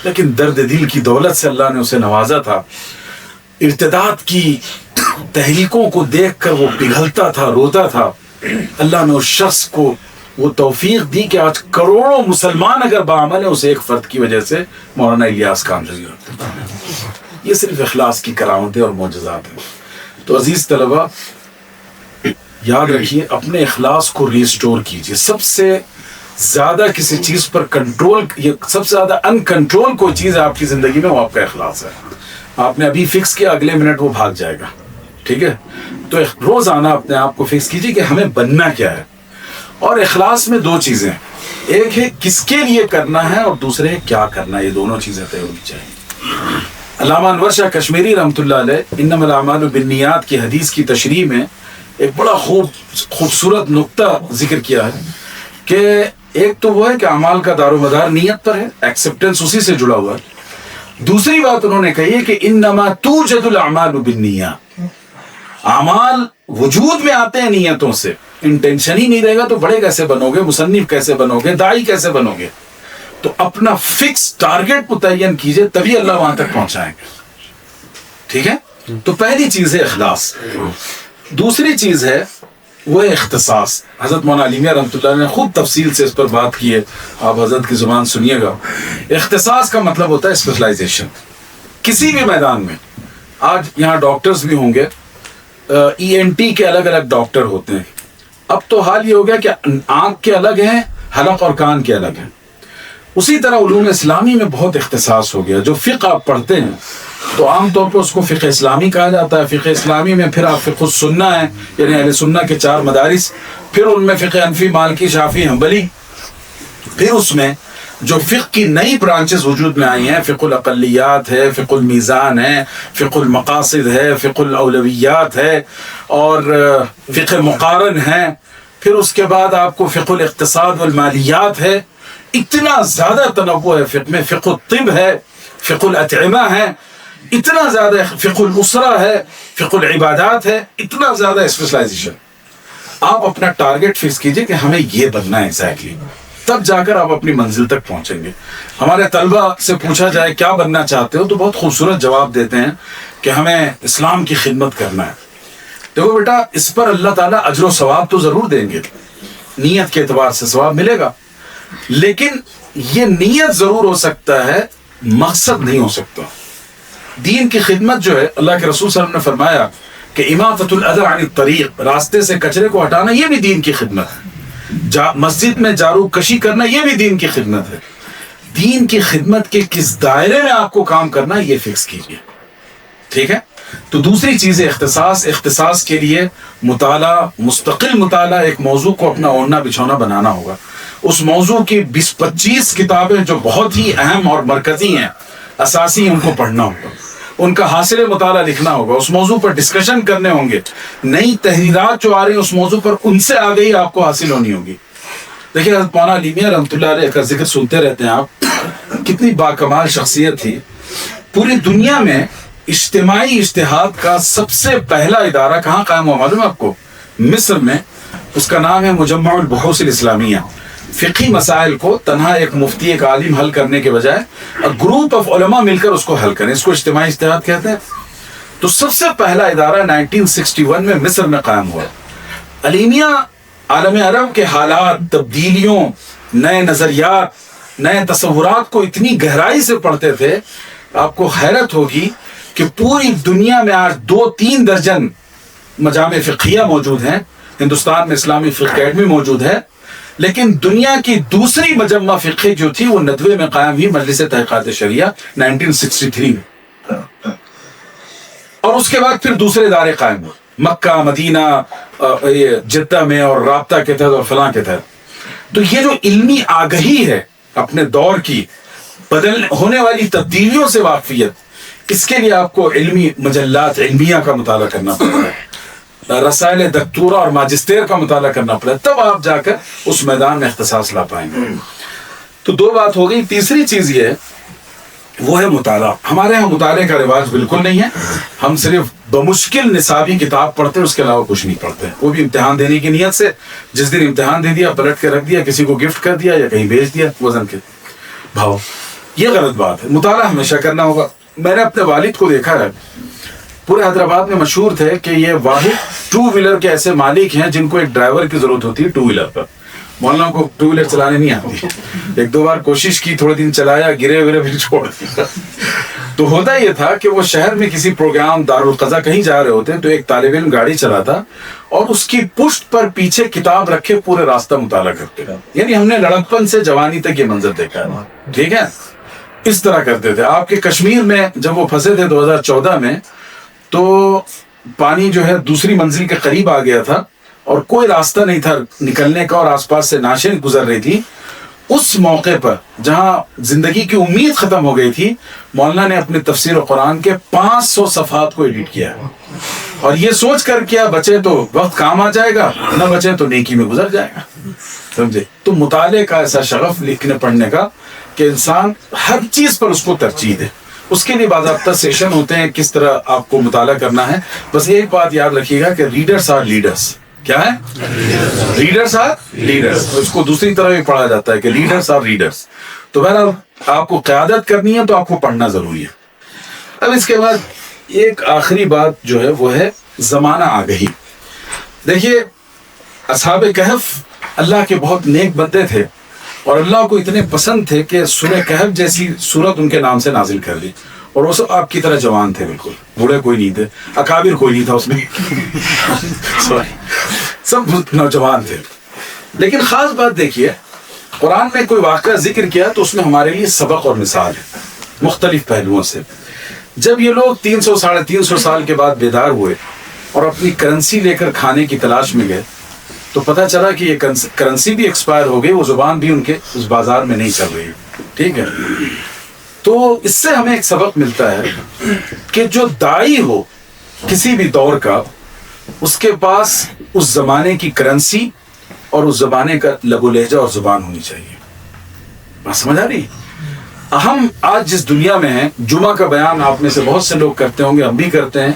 لیکن درد دل کی دولت سے اللہ نے اسے نوازا تھا۔ ارتداد کی تحریکوں کو دیکھ کر وہ پگھلتا تھا، روتا تھا۔ اللہ نے اس شخص کو وہ توفیق دی کہ آج کروڑوں مسلمان اگر بعمل ہیں، اسے ایک فرد کی وجہ سے مولانا الیاس کامرانی ہوتے ہیں۔ یہ صرف اخلاص کی کرامتیں اور معجزات ہیں۔ تو عزیز طلبہ، یاد رکھیے اپنے اخلاص کو ریسٹور کیجیے۔ سب سے زیادہ کسی چیز پر کنٹرول، یہ سب سے زیادہ ان کنٹرول کوئی چیز ہے آپ کی زندگی میں، وہ آپ کا اخلاص ہے۔ آپ نے ابھی فکس کیا، اگلے منٹ وہ بھاگ جائے گا، ٹھیک ہے؟ تو روزانہ اپنے آپ کو فکس کیجیے کہ ہمیں بننا کیا ہے۔ اور اخلاص میں دو چیزیں، ایک ہے کس کے لیے کرنا ہے اور دوسرے ہے کیا کرنا ہے۔ یہ دونوں چیزیں طے ہونی چاہیے۔ علامہ انور شاہ کشمیری رحمۃ اللہ علیہ انما الاعمال بالنیات کی حدیث کی تشریح میں ایک بڑا خوبصورت نقطہ ذکر کیا ہے کہ ایک تو وہ ہے کہ اعمال کا دار و مدار نیت پر ہے، ایکسیپٹنس اسی سے جڑا ہوا ہے۔ دوسری بات انہوں نے کہی ہے کہ انما توجد الاعمال بالنیات، اعمال وجود میں آتے ہیں نیتوں سے۔ انٹینشن ہی نہیں رہے گا تو بڑے کیسے بنو گے، مصنف کیسے بنو گے، داعی کیسے بنو گے؟ تو اپنا فکس ٹارگٹ متعین کیجئے، تبھی اللہ وہاں تک پہنچائیں گے، ٹھیک ہے؟ تو پہلی چیز ہے اخلاص۔ دوسری چیز ہے وہ اختصاص۔ حضرت مولانا علی میاں رحمۃ اللہ نے خوب تفصیل سے اس پر بات کی ہے، آپ حضرت کی زبان سنیے گا۔ اختصاص کا مطلب ہوتا ہے اسپیشلائزیشن۔ کسی بھی میدان میں، آج یہاں ڈاکٹرز بھی ہوں گے، ENT کے الگ الگ ڈاکٹر ہوتے ہیں۔ اب تو حال یہ ہو گیا کہ آنکھ کے الگ ہیں، حلق اور کان کے الگ ہیں۔ اسی طرح علوم اسلامی میں بہت اختصاص ہو گیا۔ جو فقہ آپ پڑھتے ہیں تو عام طور پر اس کو فقہ اسلامی کہا جاتا ہے۔ فقہ اسلامی میں پھر آپ فقہ السنہ ہیں، یعنی اہل سنہ کے 4 مدارس، پھر ان میں فقہ حنفی، مالکی، شافعی، حنبلی، پھر اس میں جو فقہ کی نئی برانچز وجود میں آئی ہیں، فقہ الاقلیات ہے، فقہ المیزان ہے، فقہ المقاصد ہے، فقہ الاولویات ہے، اور فقہ مقارن ہے۔ پھر اس کے بعد آپ کو فقہ الاقتصاد والمالیات ہے۔ اتنا زیادہ تنوع ہے فقہ میں، فقہ الطب ہے، فقہ الاطعمہ ہے، اتنا زیادہ فقہ الاسرہ ہے، فقہ العبادات ہے، اتنا زیادہ اسپیشلائزیشن۔ آپ اپنا ٹارگٹ فکس کیجئے کہ ہمیں یہ بننا ہے ایگزیکٹلی، تب جا کر آپ اپنی منزل تک پہنچیں گے۔ ہمارے طلبہ سے پوچھا جائے کیا بننا چاہتے ہو تو بہت خوبصورت جواب دیتے ہیں کہ ہمیں اسلام کی خدمت کرنا ہے۔ دیکھو بیٹا، اس پر اللہ تعالیٰ اجر و ثواب تو ضرور دیں گے، نیت کے اعتبار سے ثواب ملے گا، لیکن یہ نیت ضرور ہو سکتا ہے مقصد نہیں ہو سکتا. دین کی خدمت جو ہے، اللہ کے رسول صلی اللہ علیہ وسلم نے فرمایا کہ اماطۃ الاذی عن الطریق، راستے سے کچرے کو ہٹانا یہ بھی دین کی خدمت ہے. مسجد میں جارو کشی کرنا یہ بھی دین کی خدمت ہے. دین کی خدمت کے کس دائرے میں آپ کو کام کرنا ہے یہ فکس کیجیے. ٹھیک ہے. تو دوسری چیز ہے اختصاص کے لیے مطالعہ، مستقل مطالعہ، ایک موضوع کو اپنا اوڑھنا بچھونا بنانا ہوگا. اس موضوع کی 20-25 کتابیں جو بہت ہی اہم اور مرکزی ہیں، اساسی، ان کو پڑھنا ہوگا، ان کا حاصل مطالعہ لکھنا ہوگا، اس موضوع پر ڈسکشن کرنے ہوں گے. نئی تحریرات جو آ رہی ہیں اس موضوع پر، ان سے آگے ہی آپ کو حاصل ہونی ہوگی. دیکھیے حضرت مولانا علی میاں رحمۃ اللہ علیہ کا ذکر سنتے رہتے ہیں آپ، کتنی باکمال شخصیت تھی. پوری دنیا میں اجتماعی اجتہاد کا سب سے پہلا ادارہ کہاں قائم ہوا معلوم ہے آپ کو؟ مصر میں. اس کا نام ہے مجمع البحوث الاسلامیہ. فقہی مسائل کو تنہا ایک مفتی، ایک عالم حل کرنے کے بجائے گروپ آف علماء مل کر اس کو حل کریں، اس کو اجتماعی اجتہاد کہتے ہیں. تو سب سے پہلا ادارہ 1961 میں مصر میں قائم ہوا. علی میاں عالم عرب کے حالات، تبدیلیوں، نئے نظریات، نئے تصورات کو اتنی گہرائی سے پڑھتے تھے، آپ کو حیرت ہوگی کہ پوری دنیا میں آج 2-3 درجن مجامع فقہیہ موجود ہیں. ہندوستان میں اسلامی فقہ اکیڈمی موجود ہے، لیکن دنیا کی دوسری مجمع فقہ جو تھی وہ ندوے میں قائم ہوئی، مجلس تحقیقات شریعہ 1963 میں. اور اس کے بعد پھر دوسرے ادارے قائم ہوئے مکہ، مدینہ، جدہ میں، اور رابطہ کے تحت اور فلاں کے تحت. تو یہ جو علمی آگہی ہے اپنے دور کی، بدل ہونے والی تبدیلیوں سے واقفیت، اس کے لیے آپ کو علمی مجلات علمیہ کا مطالعہ کرنا پڑتا ہے، رسائل دکتورہ اور ماجسٹیر کا مطالعہ کرنا پڑتا ہے، تب آپ جا کر اس میدان میں اختصاص لا پائیں گے. تو 2 بات ہو گئی. تیسری چیز یہ ہے، وہ ہے مطالعہ. ہمارے ہاں مطالعے کا رواج بالکل نہیں ہے. ہم صرف بمشکل نصابی کتاب پڑھتے ہیں، اس کے علاوہ کچھ نہیں پڑھتے، وہ بھی امتحان دینے کی نیت سے. جس دن امتحان دے دیا پلٹ کے رکھ دیا، کسی کو گفٹ کر دیا یا کہیں بھیج دیا وزن کے بھاؤ. یہ غلط بات ہے. مطالعہ ہمیشہ کرنا ہوگا. میں نے اپنے والد کو دیکھا ہے، پورے حیدرآباد میں مشہور تھے کہ یہ واحد 2 ویلر کے ایسے مالک ہیں جن کو ایک ڈرائیور کی ضرورت ہوتی ہے 2 ویلر پر. مولانا کو 2 ویلر چلانے نہیں آتی. 1-2 بار کوشش کی، تھوڑے دن چلایا، گرے پھر چھوڑ دیا. تو ہوتا یہ تھا کہ وہ شہر میں کسی پروگرام، دارالقضا کہیں جا رہے ہوتے تو ایک طالب علم گاڑی چلاتا اور اس کی پشت پر پیچھے کتاب رکھے پورے راستہ مطالعہ کرتے. یعنی ہم نے لڑکپن سے جوانی تک یہ منظر دیکھا ہے. ٹھیک ہے. اس طرح کرتے تھے. آپ کے کشمیر میں جب وہ پھنسے تھے 2014 میں، تو پانی جو ہے دوسری منزل کے قریب آ گیا تھا اور کوئی راستہ نہیں تھا نکلنے کا، اور آس پاس سے نعشیں گزر رہی تھی. اس موقع پر جہاں زندگی کی امید ختم ہو گئی تھی، مولانا نے اپنے تفسیر قرآن کے 500 صفحات کو ایڈٹ کیا، اور یہ سوچ کر کیا بچے تو وقت کام آ جائے گا، نہ بچے تو نیکی میں گزر جائے گا. سمجھے؟ تو مطالعے کا ایسا شغف لکھنے پڑھنے کا کہ انسان ہر چیز پر اس کو ترجیح دے. اس کے لیے باضابطہ سیشن ہوتے ہیں کس طرح آپ کو مطالعہ کرنا ہے. بس ایک بات یاد رکھیے گا کہ ریڈرز آر لیڈرز. کیا ہے؟ Readers are leaders. اس کو دوسری طرح بھی پڑھا جاتا ہے کہ لیڈرز آر ریڈرز. تو بہرحال آپ کو قیادت کرنی ہے تو آپ کو پڑھنا ضروری ہے. اب اس کے بعد ایک آخری بات جو ہے وہ ہے زمانہ آگہی. دیکھیے اصحاب کہف اللہ کے بہت نیک بندے تھے، اور اللہ کو اتنے پسند تھے کہ سورہ کہف جیسی سورت ان کے نام سے نازل کر دی. اور وہ سب آپ کی طرح جوان تھے، بالکل بوڑھے کوئی نہیں تھے، اکابر کوئی نہیں تھا اس میں سب نوجوان تھے. لیکن خاص بات دیکھیے، قرآن میں کوئی واقعہ ذکر کیا تو اس میں ہمارے لیے سبق اور مثال ہے مختلف پہلوؤں سے. جب یہ لوگ 300-350 سال کے بعد بیدار ہوئے اور اپنی کرنسی لے کر کھانے کی تلاش میں گئے، تو پتہ چلا کہ یہ کرنسی بھی ایکسپائر ہو گئی، وہ زبان بھی ان کے اس بازار میں نہیں چل رہی. ٹھیک ہے. تو اس سے ہمیں ایک سبق ملتا ہے کہ جو داعی ہو کسی بھی دور کا، اس کے پاس اس زمانے کی کرنسی اور اس زمانے کا لب و لہجہ اور زبان ہونی چاہیے. بات سمجھ آ رہی؟ ہم آج جس دنیا میں ہیں، جمعہ کا بیان آپ میں سے بہت سے لوگ کرتے ہوں گے، ہم بھی کرتے ہیں.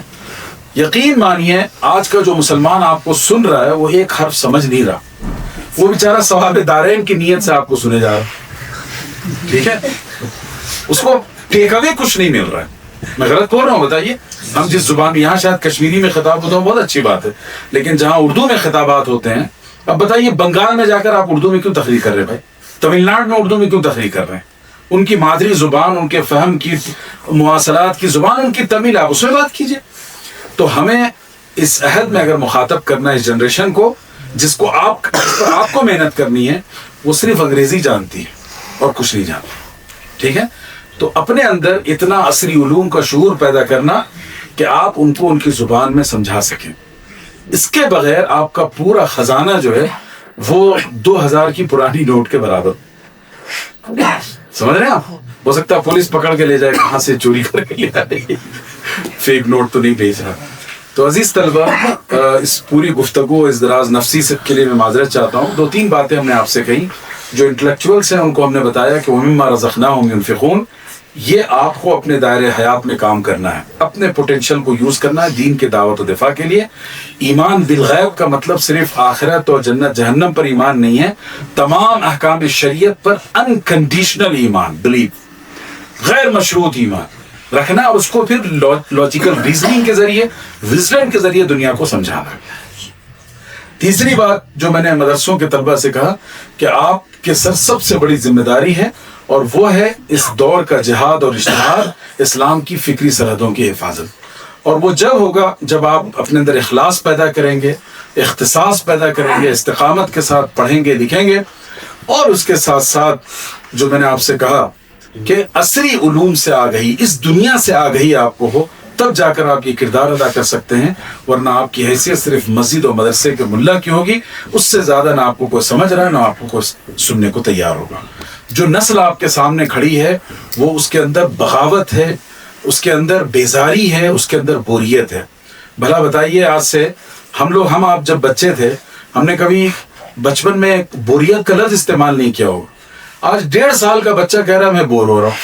یقین مانیے آج کا جو مسلمان آپ کو سن رہا ہے وہ ایک حرف سمجھ نہیں رہا، وہ بیچارہ ثواب دارین کی نیت سے آپ کو سنے جا رہا. ٹھیک ہے. اس کو ٹیک اوے کچھ نہیں مل رہا ہے. میں غلط بول رہا ہوں؟ بتائیے. ہم جس زبان میں، یہاں شاید کشمیری میں خطاب ہوتا ہوں، بہت اچھی بات ہے، لیکن جہاں اردو میں خطابات ہوتے ہیں، اب بتائیے بنگال میں جا کر آپ اردو میں کیوں تقریر کر رہے ہیں بھائی؟ تمل ناڈو میں اردو میں کیوں تقریر کر رہے ہیں؟ ان کی مادری زبان، ان کے فہم کی مواصلات کی زبان ان کی تمیل، آپ اس میں بات کیجئے. تو ہمیں اس عہد میں اگر مخاطب کرنا ہے اس جنریشن کو جس کو آپ کو محنت کرنی ہے، وہ صرف انگریزی جانتی ہے اور کچھ نہیں جانتی. ٹھیک ہے؟ تو اپنے اندر اتنا عصری علوم کا شعور پیدا کرنا کہ آپ ان کو ان کی زبان میں سمجھا سکیں. اس کے بغیر آپ کا پورا خزانہ جو ہے وہ 2000 کی پرانی نوٹ کے برابر. سمجھ رہے ہیں آپ؟ ہو سکتا ہے پولیس پکڑ کے لے جائے کہاں سے چوری کر کے لے آئے، فیک نوٹ تو نہیں بھیج رہا. تو عزیز طلبہ، اس پوری گفتگو اس دراز نفسی سے کے لیے میں معذرت چاہتا ہوں. 2-3 باتیں ہم نے آپ سے کہی. جو انٹلیکچوئلس ہیں ان کو ہم نے بتایا کہ وَمِمَّا رَزَقْنَاهُمْ يُنْفِقُونَ. یہ آپ کو اپنے دائرے حیات میں کام کرنا ہے، اپنے پوٹینشل کو یوز کرنا ہے دین کے دعوت و دفاع کے لیے. ایمان بالغیب کا مطلب صرف آخرت اور جنت جہنم پر ایمان نہیں ہے، تمام احکام شریعت پر انکنڈیشنل ایمان، بلیو، غیر مشروط ایمان رکھنا، اور اس کو پھر لاجیکل ریزننگ کے ذریعے، وزڈم کے ذریعے دنیا کو سمجھانا. تیسری بات جو میں نے مدرسوں کے طلبہ سے کہا کہ آپ کے سر سب سے بڑی ذمہ داری ہے، اور وہ ہے اس دور کا جہاد اور اجتہاد، اسلام کی فکری سرحدوں کی حفاظت. اور وہ جب ہوگا جب آپ اپنے اندر اخلاص پیدا کریں گے، اختصاص پیدا کریں گے، استقامت کے ساتھ پڑھیں گے لکھیں گے، اور اس کے ساتھ ساتھ جو میں نے آپ سے کہا کہ عصری علوم سے آگہی، اس دنیا سے آگہی آپ کو ہو، تب جا کر آپ یہ کردار ادا کر سکتے ہیں. ورنہ آپ کی حیثیت صرف مسجد و مدرسے کے ملا کی ہوگی، اس سے زیادہ نہ آپ کو کوئی سمجھ رہا ہے نہ آپ کو کوئی سننے کو تیار ہوگا. جو نسل آپ کے سامنے کھڑی ہے وہ اس کے اندر بغاوت ہے، اس کے اندر بیزاری ہے، اس کے اندر بوریت ہے. بھلا بتائیے، آج سے ہم آپ جب بچے تھے، ہم نے کبھی بچپن میں بوریت کا لفظ استعمال نہیں کیا ہوگا. آج 1.5 سال کا بچہ کہہ رہا ہے میں بور ہو رہا ہوں.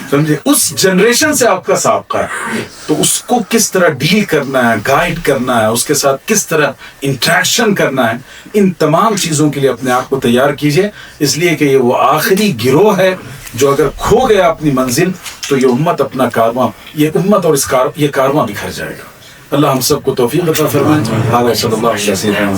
سمجھے؟ اس جنریشن سے آپ کا سابقہ ہے، تو اس کو کس طرح ڈیل کرنا ہے، گائیڈ کرنا ہے، اس کے ساتھ کس طرح انٹریکشن کرنا ہے، ان تمام چیزوں کے لیے اپنے آپ کو تیار کیجئے. اس لیے کہ یہ وہ آخری گروہ ہے جو اگر کھو گیا اپنی منزل تو یہ امت اپنا کارواں، یہ امت اور یہ کارواں بکھر جائے گا. اللہ ہم سب کو توفیق عطا فرمائے. حاضر صلی اللہ علیہ وسلم.